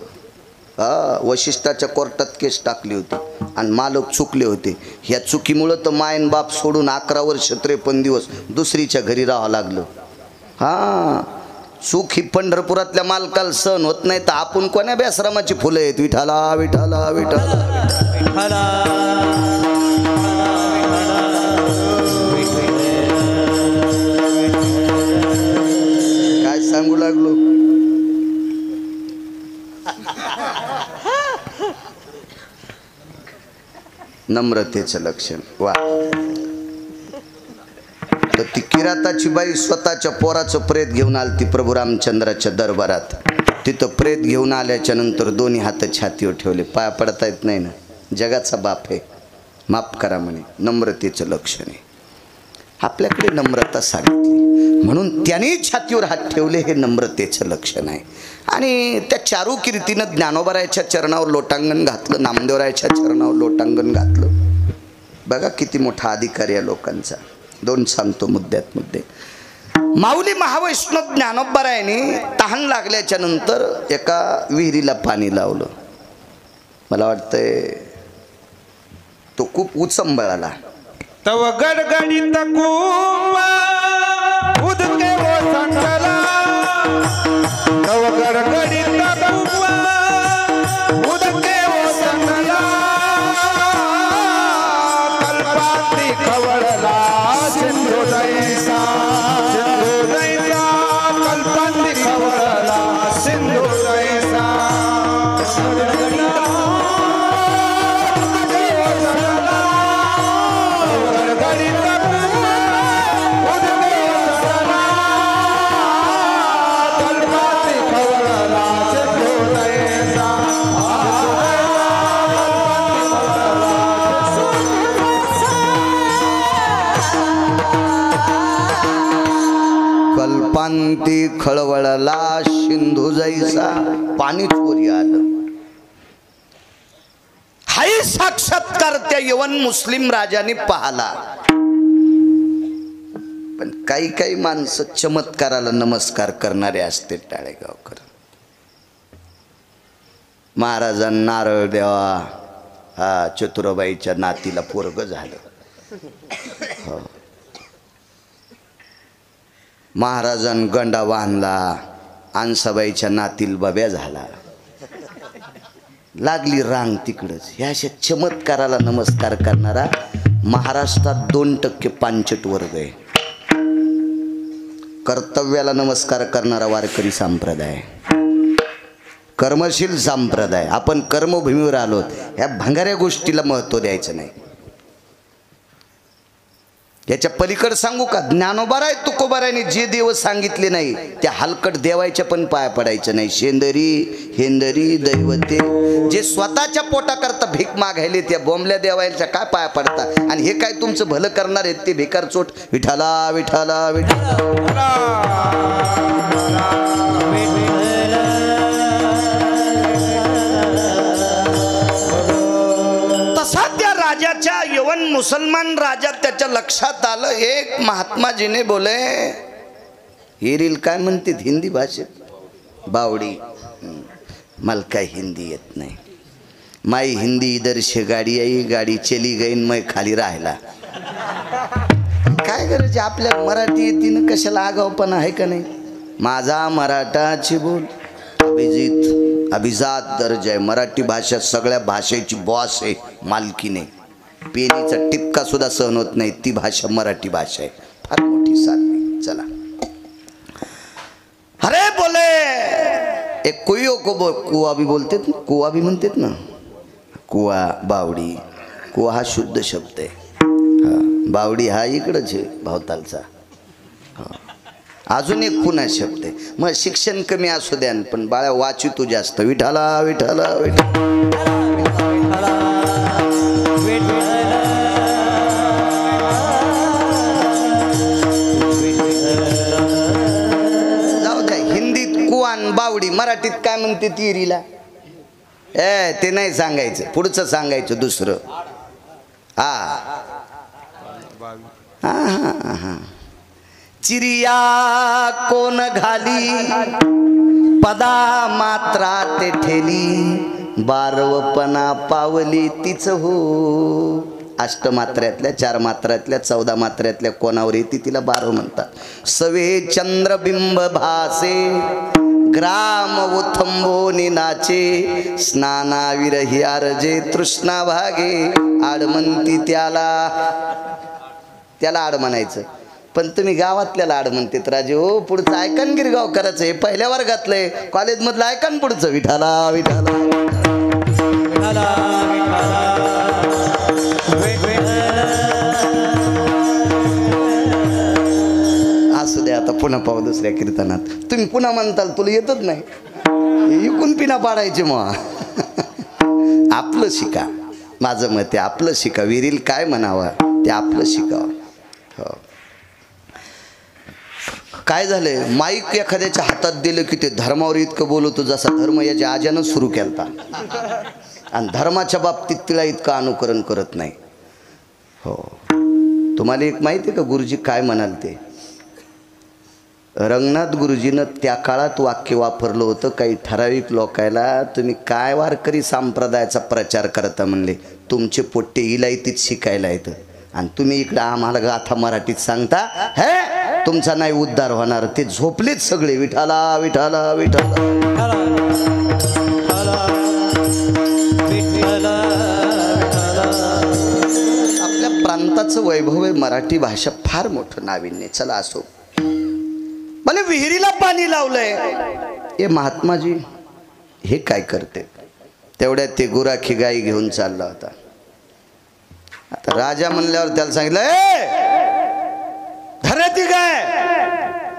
वशिष्ठाच्या कोर्टात केस टाकली होती आणि मालक चुकले होते. ह्या चुकीमुळं तर मायन बाप सोडून 11 वर्ष 53 दिवस दुसरीच्या घरी राहावं लागलं. सुख ही पंढरपुरातल्या मालकाला सहन होत नाही तर आपण कोण्या बेसरामाची फुलं आहेत. विठाला विठाला विठाला. काय सांगू लागलो. नम्रतेचं लक्षण. वा. तर ती किराताची बाई स्वतःच्या पोराचं प्रेत घेऊन आली ती प्रभू रामचंद्राच्या दरबारात. तिथं प्रेत घेऊन आल्याच्या नंतर दोन्ही हात छातीवर ठेवले. पाया पडता येत नाही ना. जगाचा बाप आहे, माफ करा म्हणे. नम्रतेचं लक्षण आहे. आपल्याकडे नम्रता सांगितली म्हणून त्याने छातीवर हात ठेवले, हे नम्रतेचं लक्षण आहे. आणि त्या चारू कीर्तीनं ज्ञानोबारायच्या चरणावर लोटांगण घातलं, नामदेवरायच्या चरणावर लोटांगण घातलं. बघा किती मोठा अधिकार या लोकांचा. दोन सांगतो मुद्द्यात मुद्दे. माऊली महावैष्णव ज्ञानोबारायने तहान लागल्याच्या नंतर एका विहिरीला पाणी लावलं. मला वाटतंय तो खूप उचंबळाला. तव गडगडीत कुवा उदके ओसंडला, तव गडगडीत कुवा उदके ओसंडला, कल्पांती खवळला सिंधू दैसा, सिंधू दैसा कल्पांती खवळला सिंधू दैसा. कल्पांती खळवळला सिंधू जैसा. पाणीच वरी आलं. हाही साक्षात्कार त्या यवन मुस्लिम राजाने पाहला. पण काही काही माणसं चमत्काराला नमस्कार करणारे असते. टाळेगावकर महाराजांना नारळ द्यावा. हा चतुराबाईच्या नातीला पोरग झालं. हो. महाराजांनी गंडा बांधला, आणसाबाईच्या नातील बब्या झाला. लागली रांग तिकडच. ह्या अशा चमत्काराला नमस्कार करणारा महाराष्ट्रात 2% पांचट वर्ग आहे. कर्तव्याला नमस्कार करणारा वारकरी संप्रदाय, कर्मशील संप्रदाय. आपण कर्मभूमीवर आलो. ह्या भंगाऱ्या गोष्टीला महत्त्व द्यायचं नाही. याच्या पलीकडे सांगू का. ज्ञानोबाराय तुकोबारायने जे देव सांगितले नाही त्या हलकट देवायच्या पण पाया पडायचं नाही. शेंदरी हेंदरी दैवते जे स्वतःच्या पोटाकरता भीक मागायले त्या बोंबल्या देवायच्या काय पाया पडता. आणि हे काय तुमचं भलं करणार आहेत ते भिकार चोट. विठाला विठाला विठाला. तसा त्या राजाच्या यवन मुसलमान राजा त्याच्या लक्षात आलं. एक महात्माजीने बोले ही रील काय म्हणते हिंदी भाषेत. बावडी मला काय हिंदी येत नाही. माई हिंदी इधर से गाडी आई गाडी चली गई मैं खाली राहिला. काय गरज आपल्या मराठी येते ना कशाला आगावपणा आहे का नाही. माझा मराठाची बोल अभिजात दर्जा आहे. मराठी भाषा सगळ्या भाषेची बॉस आहे, मालकी नाही. पेनीचा टिपका सुद्धा सहन होत नाही ती भाषा मराठी भाषा आहे. फार मोठी साधने. चला अरे बोले एक कुयो को कुवा भी बोलतेत ना, कुवा भी म्हणतात ना. कुवा बावडी. कुवा हा शुद्ध शब्द आहे. बावडी हा इकडंच आहे भावतालचा. अजून एक पुन्हा शब्द आहे. मग शिक्षण कमी असू द्या पण बाळा वाची तू जास्त. विठाला विठाला विठाला. जाऊ द्या. हिंदीत कुवान बावडी, मराठीत काय म्हणते तिरीला. ते नाही सांगायचं, पुढचं सांगायचं दुसरं. हा हा हा हा. चिरिया कोण घाली पदा मात्रा ते ठेली, बारवपणा पावली तीच हो. अष्टमात्र्यातल्या 4 मात्र्यातल्या 14 मात्र्यातल्या कोणावर येते तिला 12 म्हणतात. सवे चंद्रबिंब भासे ग्राम उथंबोनी नाचे स्नानाविरही आरजे तृष्णा भागे आडमंती त्याला आड म्हणायचं. पण तुम्ही गावातल्याला आड म्हणतात राजे हो. पुढचं ऐकन गिरगाव करायचं हे पहिल्या वर्गातलंय. कॉलेजमधलं ऐकन पुढचं विठाला विठाला असू द्या. आता पुन्हा पाहू दुसऱ्या कीर्तनात. तुम्ही पुन्हा म्हणताल तुला येतच नाही इकून पिना पाडायचे मग. आपलं शिका. माझं मत आहे आपलं शिका. विरील काय म्हणावं ते आपलं शिकावं. हो. काय झालंय माईक एखाद्याच्या हातात दिलं की ते धर्मावर इतकं बोलवतो जसा धर्म याच्या आज्यानं सुरू केलता. आणि धर्माच्या बाबतीत तिला इतकं अनुकरण करत नाही. हो. तुम्हाला एक माहिती आहे का गुरुजी काय म्हणाल ते? रंगनाथ गुरुजीनं त्या काळात वाक्य वापरलं होतं काही ठराविक लोकायला. तुम्ही काय वारकरी संप्रदायाचा प्रचार करता म्हणले. तुमचे पोट्टे इलायतीत शिकायला येतं आणि तुम्ही इकडं आम्हाला गाथा मराठीत सांगता. हे तुमचा नाही उद्धार होणार. ते झोपलेच सगळे विठाला विठाला विठाला. आपल्या प्रांताचं वैभव आहे. मराठी भाषा फार मोठं नाविन्य. चला असो. मला विहिरीला पाणी लावलंय. हे महात्माजी हे काय करते? तेवढ्यात ते गुराखी गाई घेऊन चालला होता. आता राजा म्हणल्यावर त्याला सांगितलं धरा ती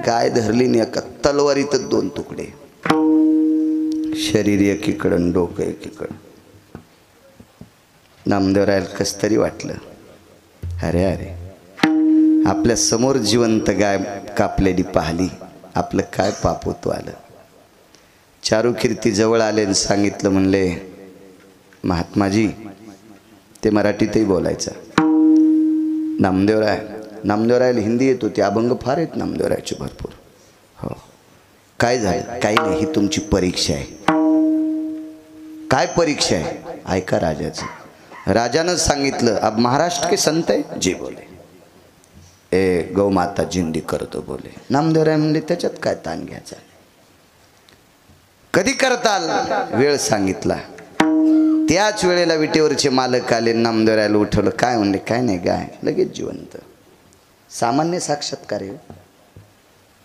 गाय धरली नाही. एका तलवारीतच 2 तुकडे. शरीर एकीकडं डोकं एकीकडं. नामदेवरायला कस तरी वाटलं अरे अरे आपल्या समोर जिवंत गाय कापलेली पाहिली. आपलं काय पाप होतं आलं. चारुकीर्ती जवळ आले आणि सांगितलं म्हणले महात्माजी ते मराठीतही बोलायचं. नामदेवरायला हिंदी येत होती. अभंग फार आहेत नामदेवरायचे भरपूर. हो. काय झालं? काही नाही. ही तुमची परीक्षा आहे. काय परीक्षा आहे? ऐका राजाचं. राजानं सांगितलं अब महाराष्ट्र के संत है जी बोले ए गौ माता जिंदी करतो बोले. नामदेवराय म्हणले त्याच्यात काय ताण घ्यायचा. कधी करताल? वेळ सांगितला. त्याच वेळेला विटेवरचे मालक आले. नामदेवरायला उठवलं. काय म्हणले? काय नाही गाय लगेच जिवंत. सामान्य साक्षात्कार आहे.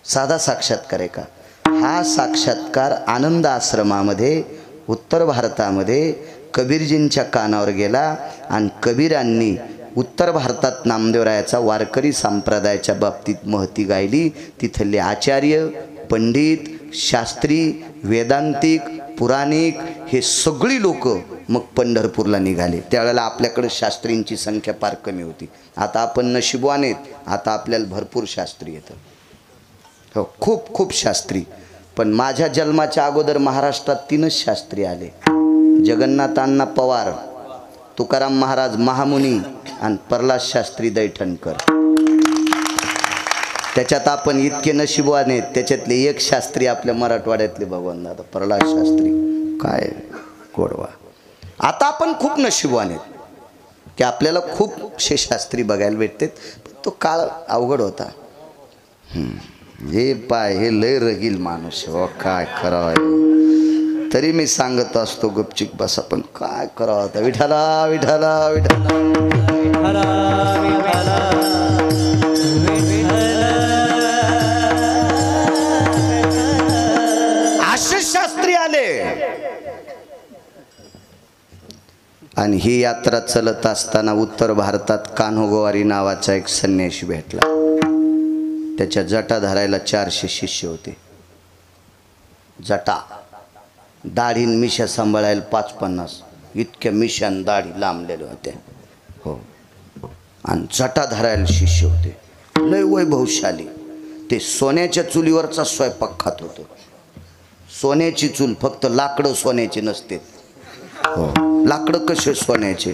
साधा साक्षात्कार आहे का? हा साक्षात्कार आनंद आश्रमामध्ये उत्तर भारतामध्ये कबीरजींच्या कानावर गेला आणि कबीरांनी उत्तर भारतात नामदेवरायाचा वारकरी संप्रदायाच्या बाबतीत महती गायली. तिथले आचार्य पंडित शास्त्री वेदांतिक पुराणिक हे सगळी लोक मग पंढरपूरला निघाले. त्यावेळेला आपल्याकडे शास्त्रींची संख्या फार कमी होती. आता आपण नशिबवान आहेत. आता आपल्याला भरपूर शास्त्री येतं. हो खूप खूप शास्त्री. पण माझ्या जन्माच्या अगोदर महाराष्ट्रात 3च शास्त्री आले. जगन्नाथ अण्णा पवार, तुकाराम महाराज महामुनी आणि प्रल्हाद शास्त्री दैठणकर. त्याच्यात आपण इतके नशिबवान आहेत. त्याच्यातले एक शास्त्री आपल्या मराठवाड्यातले भगवान दादा प्रल्हाद शास्त्री. काय गोडवा. आता आपण खूप नशिबवान आहेत की आपल्याला खूपशे शास्त्री बघायला भेटतात. तो काळ अवघड होता. हे पाय हे लय रगील माणूस हो. काय करावं तरी मी सांगत असतो गपचिक बसा. पण काय करावं आता. विठाला विठाला विठाला. असे शास्त्री आले आणि ही यात्रा चलत असताना उत्तर भारतात कान्होगोवारी नावाचा एक संन्यासी भेटला. त्याच्या जटा धरायला 400 शिष्य होते. जटा दाढीन मिशा सांभाळायला 5-50 इतक्या मिशान दाढी लांबलेल्या होत्या. हो. आणि जटा धरायला शिष्य होते. लय वैभवशाली. ते सोन्याच्या चुलीवरचा स्वयंपाक खात होतं. सोन्याची चूल फक्त लाकडं सोन्याची नसते. हो. लाकडं कसे सोन्याचे.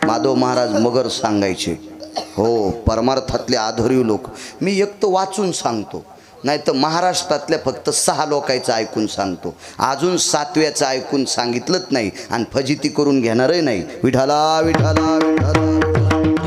माधव महाराज मगर सांगायचे. हो. परमार्थातले आधुरी लोक. मी एक तर वाचून सांगतो नाही तर महाराष्ट्रातल्या फक्त 6 लोकांचं ऐकून सांगतो. अजून 7व्याचं ऐकून सांगितलंच नाही आणि फजिती करून घेणारही नाही. विठाला विठाला विठाला.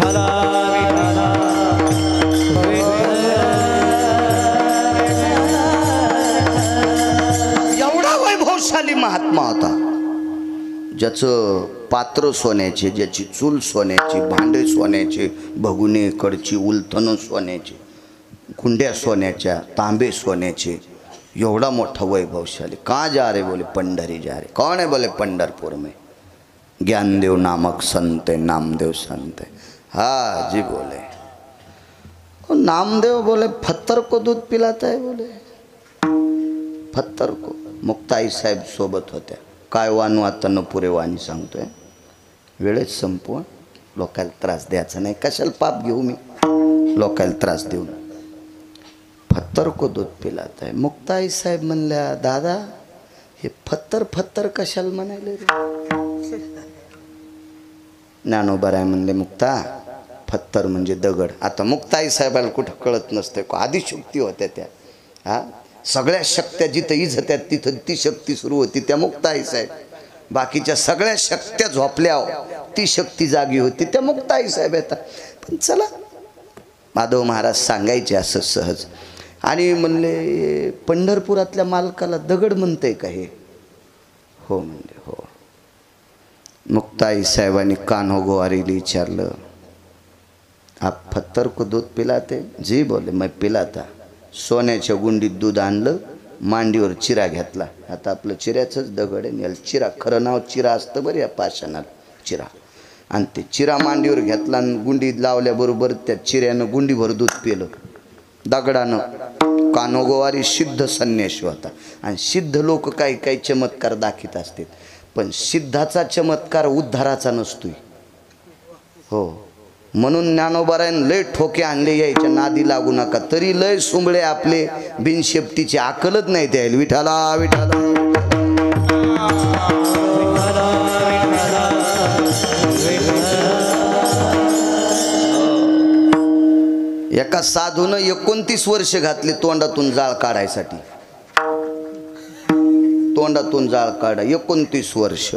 ज्याचं पात्र सोन्याचे, ज्याची चूल सोन्याची, भांडे सोन्याचे, भगुने कडची उलथनं सोन्याची, कुंड्या सोन्याच्या, तांबे सोन्याचे, एवढा मोठा वैभवशाली. कहाँ जा रहे? बोले पंडरी जा रहे. कौन है? बोले पंडरपुर में ज्ञानदेव नामक संत है, नामदेव संत है. हाँ जी बोले. नामदेव बोले पत्थर को दूध पिलाता है. बोले पत्थर को. मुक्ताई साहेब सोबत होत्या. काय वानू आता न पुरे वाणी सांगतोय. वेळेत संपवून लोकांना त्रास द्यायचा नाही. कशाला पाप घेऊ मी लोकांना त्रास देऊन. पत्थर को दूध पिलाता है. मुक्ताई साहेब म्हणल्या दादा हे पत्थर पत्थर कशाला म्हणाले रे? ज्ञानोबा म्हणले मुक्ता पत्थर म्हणजे दगड. आता मुक्ताई साहेबाला कुठं कळत नसते. आदिशक्ती होत्या त्या. हा सगळ्या शक्त्या जिथं इजत्यात तिथं ती शक्ती सुरू होती त्या मुक्ताई साहेब. बाकीच्या सगळ्या शक्त्या झोपल्या ती शक्ती जागी होती त्या मुक्ताई साहेब येतात. पण चला माधव महाराज सांगायचे असं सहज. आणि म्हणले पंढरपुरातल्या मालकाला दगड म्हणते का हे? हो म्हणले हो. मुक्ताई साहेबांनी कान्हो गोवारीला विचारलं आप पत्थर को दूध पिलाते? जी बोले मैं पिलाता. सोन्याच्या गुंडीत दूध आणलं, मांडीवर चिरा घेतला. आता आपलं चिऱ्याचंच दगड आहे. याला चिरा, खरं नाव चिरा असतं बरं या पाषाणाला, चिरा. आणि ते चिरा मांडीवर घेतला आणि गुंडीत लावल्याबरोबर त्या चिऱ्यानं गुंडीभर दूध पिलं दगडानं. कान्हो गोवारी सिद्ध संन्यासी होता. आणि सिद्ध लोक काही काही चमत्कार दाखवत असतात, पण सिद्धाचा चमत्कार उद्धाराचा नसतोय. हो म्हणून ज्ञानोबारायन लय ठोके आणले, यायच्या नादी लागू नका. तरी लय सुंबळे आपले बिनशेपटीची अकलच नाही द्यायला. विठाला विठाला. एका साधूनं 29 वर्ष घातली तोंडातून जाळ काढायसाठी. तोंडातून जाळ काढा 29 वर्ष.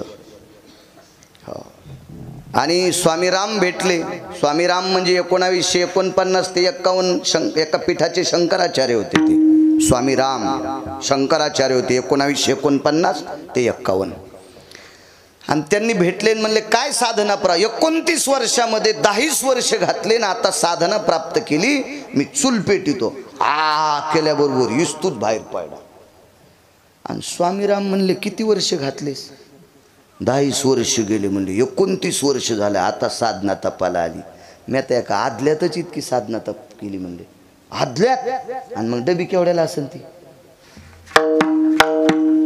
आणि स्वामीराम भेटले. स्वामीराम म्हणजे 1949 ते 51 एका पीठाचे शंकराचार्य होते ते. स्वामीराम शंकराचार्य होते 1949 ते 51. आणि त्यांनी भेटले म्हणले काय साधना 29 वर्षामध्ये 10 वर्ष घातले ना आता साधना प्राप्त केली. मी चूल पेटितो केल्याबरोबर इस्तूच बाहेर पडला. आणि स्वामीराम म्हणले किती वर्ष घातलेस? 10 वर्ष गेले. म्हणले 29 वर्ष झाले आता साधना तपाला आली. मी आता एका आदल्यातच इतकी साधना तप केली. म्हणले आदल्यात? आणि मग डबी केवढ्याला असेल ती?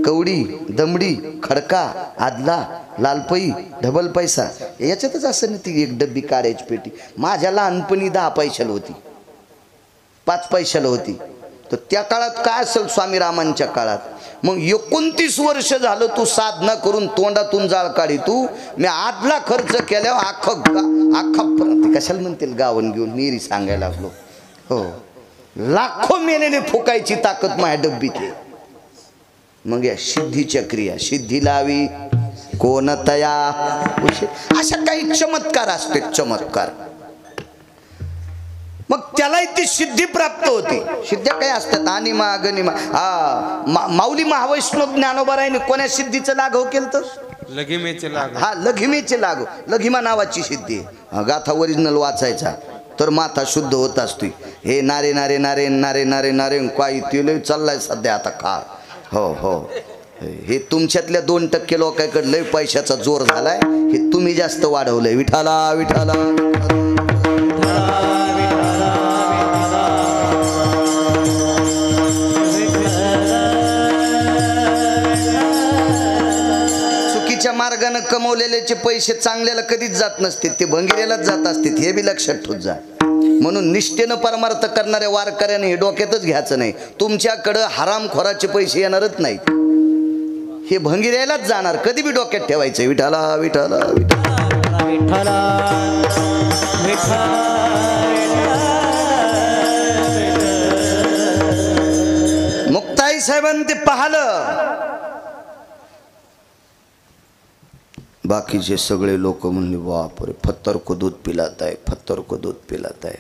कवडी, दमडी, खडका, आदला, लालपई, ढबल पैसा याच्यातच असं ना ती एक डब्बी काढायची पेटी. माझ्या लहानपणी 10 पैशाला होती, 5 पैशाला होती. तर त्या काळात काय असेल स्वामीरामांच्या काळात. मग 29 वर्ष झालं तू साधना करून तोंडातून जाळ काढी. तू मी आदला खर्च केल्यावर अख्खा कशाला म्हणतील गावन घेऊन निरी सांगायला लागलो. हो लाखो मेलेले फुकायची ताकद माझ्या डब्बीत आहे. मग या सिद्धीच्या क्रिया सिद्धी लावी कोणतया अशा काही चमत्कार असते चमत्कार. मग त्यालाही ती सिद्धी प्राप्त होती. सिद्ध्या काय असतात? अनिमा गनिमा. माऊली महावैष्णव ज्ञानोबारायने कोण्या सिद्धीचं लाघव केलं तर लघिमेचे लाग. हा लघिमेचे लाघव. लघिमा नावाची सिद्धी. गाथा ओरिजिनल वाचायचा तर माथा शुद्ध होत असतो. हे नारे नारे नारे नारे नारे नारे काही ते चाललाय सध्या आता काळ. हो हो हे तुमच्यातल्या 2% लोकांकडे लय पैशाचा जोर झालाय. हे तुम्ही जास्त वाढवलंय. विठाला विठाला. चुकीच्या मार्गाने कमवलेल्याचे पैसे चांगल्याला कधीच जात नसतील, ते भंगिरेलाच जात असतील. हे बी लक्षात ठेवत जा. म्हणून निष्ठेनं परमार्थ करणाऱ्या वारकऱ्याने हे डोक्यातच घ्यायचं नाही. तुमच्याकडं हरामखोराचे पैसे येणारच नाहीत. हे भंगिऱ्यालाच जाणार. कधी बी डोक्यात ठेवायचं. विठाला विठाला विठाला. मुक्ताई साहेबांनी ते पाहिलं. बाकीचे सगळे लोक म्हणले बापरे पत्थर को दूध पिलाता है, पत्थर को दूध पिलाता है.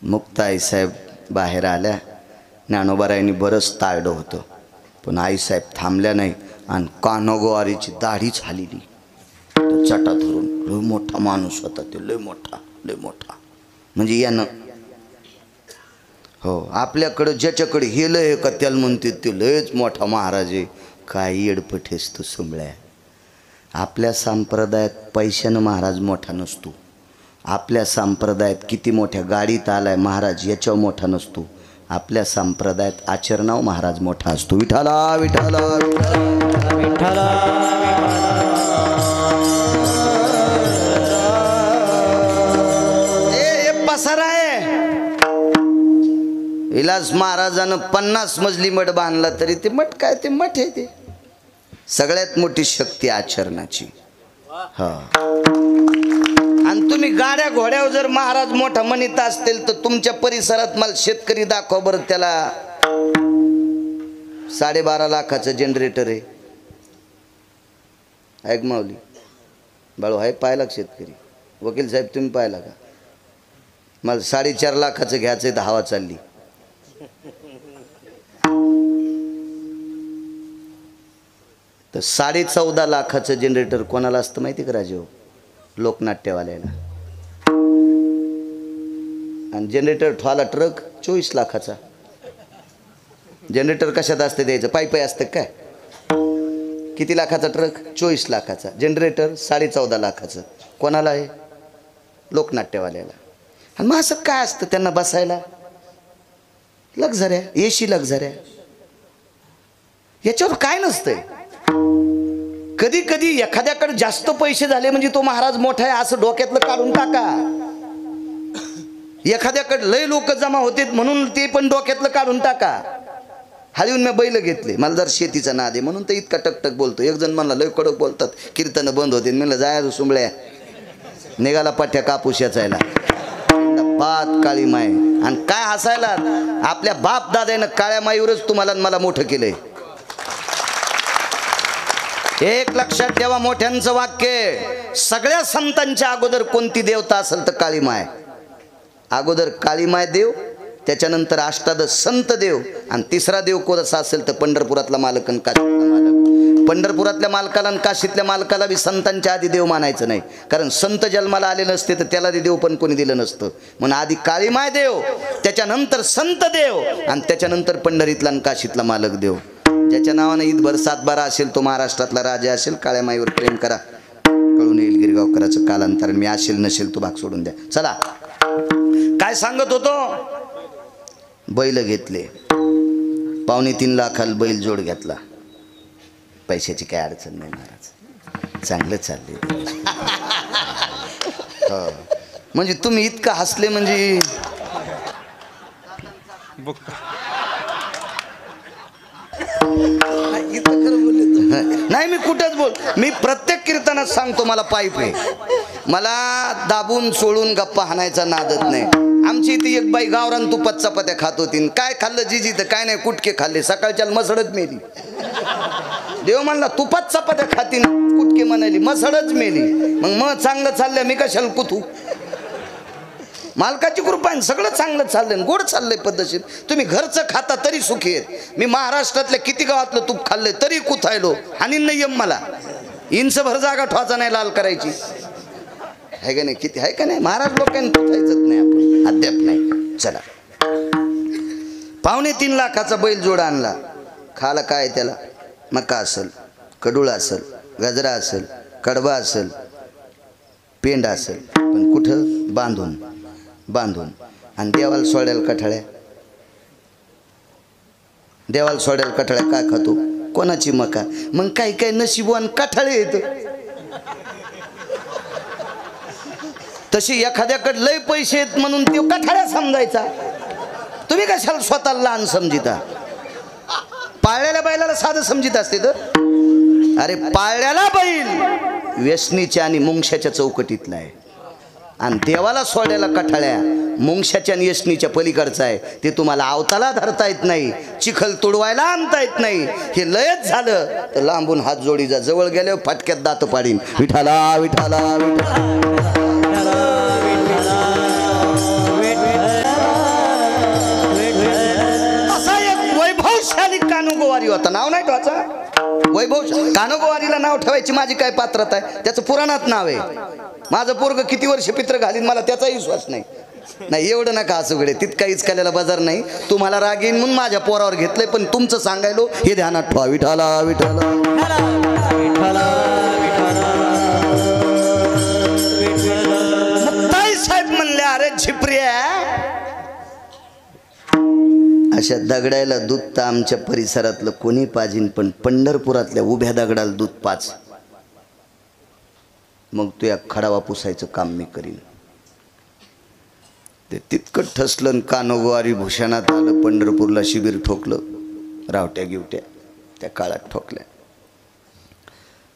मुक्ताई साहेब बाहेर आल्या. ज्ञानोबारायांनी बरंच ताळलं होतं, पण आईसाहेब थांबल्या नाही आणि कान्हो गोवारीची दाढीच हालिली. चाटा धरून लय मोठा माणूस होता तो, लय मोठा म्हणजे यानं. हो, आपल्याकडं ज्याच्याकडे हे लय का त्याला म्हणते ते लयच मोठा महाराज आहे. काय येडपठेस तू सुंबळ्या. आपल्या संप्रदायात पैशानं महाराज मोठा नसतो. आपल्या संप्रदायात किती मोठ्या गाडीत आलाय महाराज याच्यावर मोठा नसतो. आपल्या संप्रदायात आचरणावर महाराज मोठा असतो. विठाला विठाला विठ्ठला हे पसारा आहे. विलास महाराजानं 50 मजली मठ बांधला तरी ते मठ काय, ते मठ आहे. ते सगळ्यात मोठी शक्ती आचरणाची. हा, आणि तुम्ही गाड्या घोड्यावर जर महाराज मोठा म्हणत असतील तर तुमच्या परिसरात मला शेतकरी दाखवा बरं. त्याला 12.5 लाखाचं जनरेटर आहे. ऐक माऊली बाळू आहे, पाहिला शेतकरी. वकील साहेब तुम्ही पाहिला का? मला 4.5 लाखाचं घ्यायचं तर हवा चालली. तर 14.5 लाखाचं जनरेटर कोणाला असतं माहिती का राजेव? लोकनाट्यवाल्याला. आणि जनरेटर ठेवाला ट्रक 24 लाखाचा. जनरेटर कशात असतं द्यायचं? पायी असतं काय? किती लाखाचा ट्रक? 24 लाखाचा. जनरेटर 14.5 लाखाचं. कोणाला आहे? लोकनाट्यवाल्याला. आणि मग असं काय असतं त्यांना बसायला? लक्झऱ्या, एसी लक्झऱ्या. याच्यावर काय नसतंय. कधी कधी एखाद्याकडे जास्त पैसे झाले म्हणजे तो महाराज मोठा आहे असं डोक्यातलं काढून टाका. एखाद्याकडे लय लोक जमा होते म्हणून ते पण डोक्यातलं काढून टाका. हालीहून मी बैल घेतले, मला जर शेतीचा नाद आहे म्हणून तर इतका टकटक बोलतो. एक जण म्हणला लय कडक बोलतात, कीर्तन बंद होते. म्हणलं जाय सुंबळ्या, निघाला पठ्या कापूस याचायला. बात काळी माय. आणि काय हसायला, आपल्या बाप दादानं काळ्या माईवरच तुम्हाला मला मोठं केलंय. एक लक्षात ठेवा, मोठ्यांचं वाक्य. सगळ्या संतांच्या अगोदर कोणती देवता असेल तर काळी माय. अगोदर काळी माय देव, त्याच्यानंतर अष्टादश संत देव, आणि तिसरा देव कोणता असेल तर पंढरपुरातला मालक आणि काशीतला मालक. पंढरपुरातल्या मालकाला आणि काशीतल्या मालकाला बी संतांच्या आधी देव मानायचं नाही, कारण संत जन्माला आले नसते तर त्याला देव पण कोणी दिलं नसतं. म्हणून आधी काळी माय देव, त्याच्यानंतर संत देव, आणि त्याच्यानंतर पंढरीतला आणि काशीतला मालक देव. ज्याच्या नावानं ईदभर 7/12 असेल तो महाराष्ट्रातला राजा असेल. काळ्या माईवर प्रेम करा, कळून येईल गिरगावकराचं कालांतर. मी असेल नसेल तो भाग सोडून द्या. चला, काय सांगत होतो? बैल घेतले. 2.25 लाखाला बैल जोड घेतला. पैशाची काय अडचण नाही महाराज, चांगलं चालले. म्हणजे तुम्ही इतकं हसले म्हणजे नाही, मी कुठंच बोल. मी प्रत्येक कीर्तनात सांगतो मला पाईप आहे. मला दाबून सोडून गप्पा हाणायचा नादच नाही. आमची इथे एक बाई गावरान तुपात चपात्या खात होती. काय खाल्लं जिजी तर काय नाही, कुटके खाल्ले. सकाळच्या मसडच मेली. देव म्हणला तुपात चपात्या खातीन, कुटके म्हणाली, मसडच मेली. मग चांगलं चाललंय, मी कशाला कुथू? मालकाची कृपा आहे, सगळं चांगलं चाललंय, गोड चाललंय पद्धतशीर. तुम्ही घरचं खाता तरी सुखी आहेत. मी महाराष्ट्रातल्या किती गावातलं तूप खाल्लंय तरी कुथायलो. आणि नियम मला इंच भर जागा ठोचा नाही लाल करायची, आहे का नाही? किती आहे का नाही? महाराज लोकांनी कुथायचंच नाही, आपण अद्याप नाही. चला, 2.25 लाखाचा बैल जोड आणला. खाला काय त्याला? मका असेल, कडूळ असेल, गजरा असेल, कडबा असेल, पेंड असेल, पण कुठं? बांधून. आणि देवाला सोड्याला कठाळ्या. देवाला सोड्याला कठाळ्या काय खातो? कोणाची मका. मग काही काही नशीबवान कठाळे येत. तशी एखाद्याकडे लय पैसे आहेत म्हणून ते कठाळ्या समजायचा. तुम्ही कशाला स्वतःला लहान समजिता? पाळलेल्या बैलाला साधं समजित असते तर. अरे पाळलेला बैल व्यसनीच्या आणि मुंगशाच्या चौकटीतला आहे, आणि देवाला सोड्याला कठाळ्या मुंगशाच्या आणि यशनीच्या पलीकडचं आहे. ते तुम्हाला आवताला धरता येत नाही, चिखल तुडवायला आणता येत नाही. हे लयच झालं तर लांबून हात जोडी जा, जवळ गेल्यावर फाटक्यात दात पाडीन. विठाला विठाला असा एक वैभवशाली कानुगोवारी होता. नाव नाही ठेवायचा, वैभव कानोगोवारीला नाव ठेवायची माझी काय पात्रता आहे? त्याचं पुराणात नाव आहे. माझं पोरग किती वर्ष पित्र घालीन मला त्याचाही विश्वास नाही. नाही एवढं नका असं गडे, तितका इचकाल्याला बाजार नाही. तुम्हाला राग येईन म्हणून माझ्या पोरावर घेतलंय, पण तुमचं सांगायलो हे ध्यानात ठेवा. विठाला विठाला मुक्ताई साहेब म्हणले अरे झिपऱ्या, अशा दगडायला दूध तर आमच्या परिसरातलं कोणी पाजीन, पण पंढरपुरातल्या उभ्या दगडाला दूध पाच, मग तू या खडावा पुसायचं काम मी करीन. ते तितकं ठसलं. कानोगोवारी भूषणात आलं. पंढरपूरला शिबिर ठोकलं. रावट्या गिवट्या त्या काळात ठोकल्या.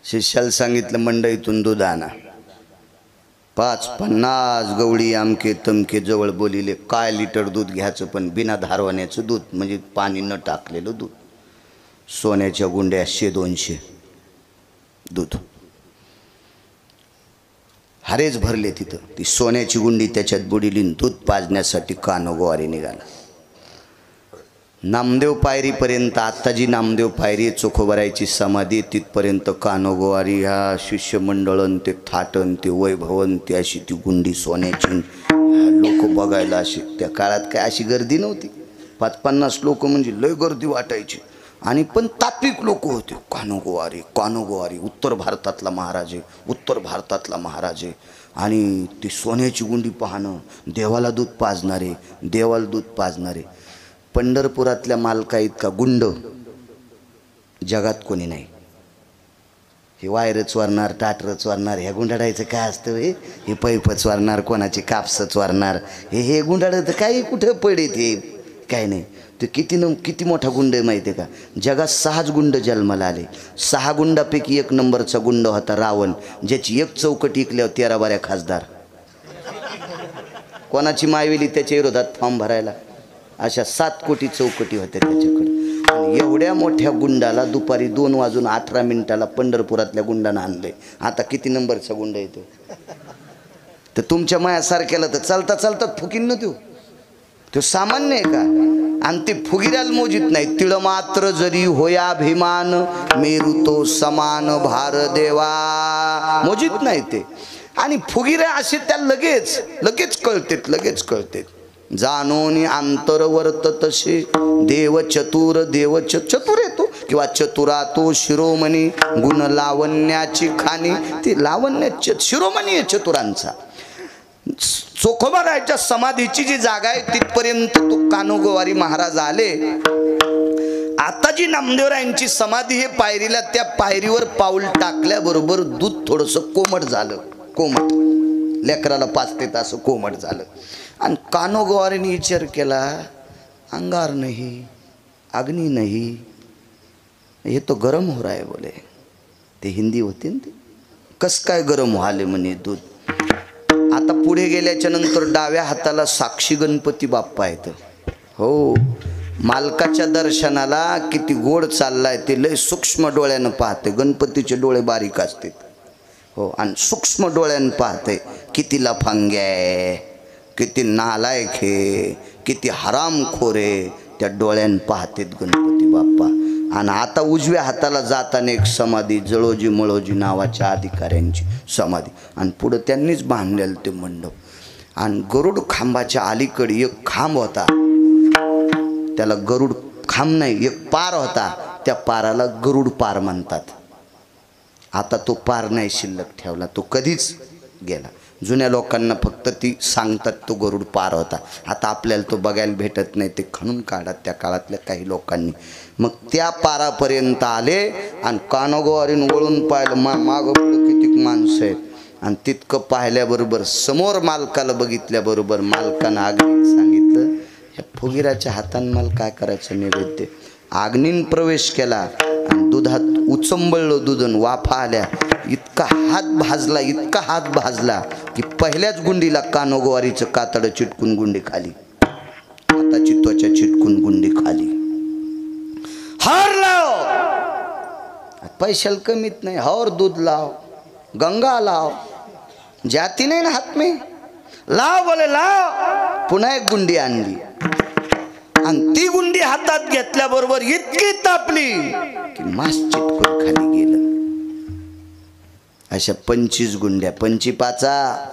शिष्याला सांगितलं मंडईतून दूध आणा. 550 गवळी आमके तमके जवळ बोलिले. काय लिटर दूध घ्यायचं, पण बिना धारवाण्याचं दूध, म्हणजे पाणी न टाकलेलं दूध. सोन्याच्या गुंड्या 100-200 दूध. हरेच भरले तिथं. ती सोन्याची गुंडी त्याच्यात बुडिली. दूध पाजण्यासाठी कानोगोवारी निघाला. नामदेव पायरीपर्यंत, आता जी नामदेव पायरी चोखोबरायची समाधी, तिथपर्यंत कानोगोवारी ह्या शिष्यमंडळन ते थाटन ते वैभवन ते अशी ती गुंडी सोन्याची. लोक बघायला अशी, त्या काळात काय अशी गर्दी नव्हती. 550 लोक म्हणजे लय गर्दी वाटायची. आणि पण तात्विक लोक होते. कानोगोवारी कानोगोवारी, उत्तर भारतातला महाराज आहे, उत्तर भारतातला महाराज आहे. आणि ती सोन्याची गुंडी पाहणं, देवाला दूध पाजणारे, देवाला दूध पाजणारे. पंढरपुरातल्या मालका इतका गुंड जगात कोणी नाही. हे वायरच वारणार, टाटरच वारणार, ह्या गुंडाळायचं काय असतं? हे पैपच वारणार, कोणाचे कापसच वारणार. हे गुंडाळ तर काही कुठं पडे ते काय नाही. ते किती मोठा गुंड आहे माहिती आहे का? जगात 6 गुंड जन्माला आले. 6 गुंडापैकी 1 नंबरचा गुंड होता रावण, ज्याची 1 चौकट इकल्यावर 13-12 खासदार. कोणाची मायवेली त्याच्या विरोधात फॉर्म भरायला. अशा 7 कोटी चौकटी होत्या त्याच्याकडे. आणि एवढ्या मोठ्या गुंडाला दुपारी 2:18 पंढरपुरातल्या गुंडानं आणलंय. आता किती नंबरचा गुंड येतो? तर तुमच्या मायासारख्याला तर चालता चालता फुकीन न तो सामान्य आहे का? आणि ते फुगिराल मोजित नाही. तिळ मात्र जरी होया अभिमान, मेरू तो समान भार देवा, मोजित नाही ते. आणि फुगिरा असे त्या लगेच कळतेत. जाणोनी अंतर वर्त तसे देव चतुर चतुर येतो किंवा चतुरा तो शिरोमणी, गुण लावण्याची खाणी. ती लावण्य शिरोमणी आहे चतुरांचा. चोखोबारायच्या समाधीची जी जागा आहे तिथपर्यंत तो कानोगोवारी महाराज आले. आता जी नामदेवरायांची समाधी आहे पायरीला, त्या पायरीवर पाऊल टाकल्याबरोबर दूध थोडंसं कोमट झालं. कोमट लेकराला पाचते असं कोमट झालं. आणि कानोगोवारीने विचार केला, अंगार नाही, अग्नि नाही, हे तो गरम हो रहा है. बोले ते हिंदी होते ना, ते कस काय गरम व्हाले म्हणे दूध. आता पुढे गेल्याच्या नंतर डाव्या हाताला साक्षी गणपती बाप्पा आहेत. हो, मालकाच्या दर्शनाला किती गोड चाललाय ते लय सूक्ष्म डोळ्यानं पाहते. गणपतीचे डोळे बारीक असतात. हो, आणि सूक्ष्म डोळ्यानं पाहते. किती लफंग्या, किती नालायक हे, किती हरामखोर आहे, त्या डोळ्यानं पाहतेत गणपती बाप्पा. आणि आता उजव्या हाताला जाताना एक समाधी, जळोजी मळोजी नावाच्या अधिकाऱ्यांची समाधी. आणि पुढं त्यांनीच बांधलेलं ते मंडप. आणि गरुड खांबाच्या अलीकडे एक खांब होता, त्याला गरुड खांब नाही, एक पार होता, त्या पाराला गरुड पार म्हणतात. आता तो पार नाही शिल्लक ठेवला, तो कधीच गेला. जुन्या लोकांना फक्त ती सांगतात तो गरुड पार होता. आता आपल्याला तो बघायला भेटत नाही, ते खणून काढत त्या काळातल्या काही लोकांनी. मग त्या पारापर्यंत आले आणि कानोगोवारीनं वळून पाहिलं, मागं पुढं किती माणसं आहेत. आणि तितकं पाहिल्याबरोबर समोर मालकाला बघितल्याबरोबर मालकानं अग्नीन सांगितलं, ह्या फुगिराच्या हातानं मला काय करायचं नैवेद्य. अग्नीन प्रवेश केला आणि दुधात उचंबळलं दूध, वाफा आल्या. इतका हात भाजला की पहिल्याच गुंडीला कानोगोवारीचं कातडं चिटकून गुंडी खाली, हाताची त्वचा चिटकून गुंडी खाली. हर लाव, पैशाला कमीत नाही, और दूध लाव, गंगा लाव, जाती नाही ना हात में, लाव बोले लाव. पुन्हा एक गुंडी आणली. आणि ती गुंडी हातात घेतल्याबरोबर इतकी तापली की मास चिटकून खाली गेलं. अशा 25 गुंड्या, 25 पाचा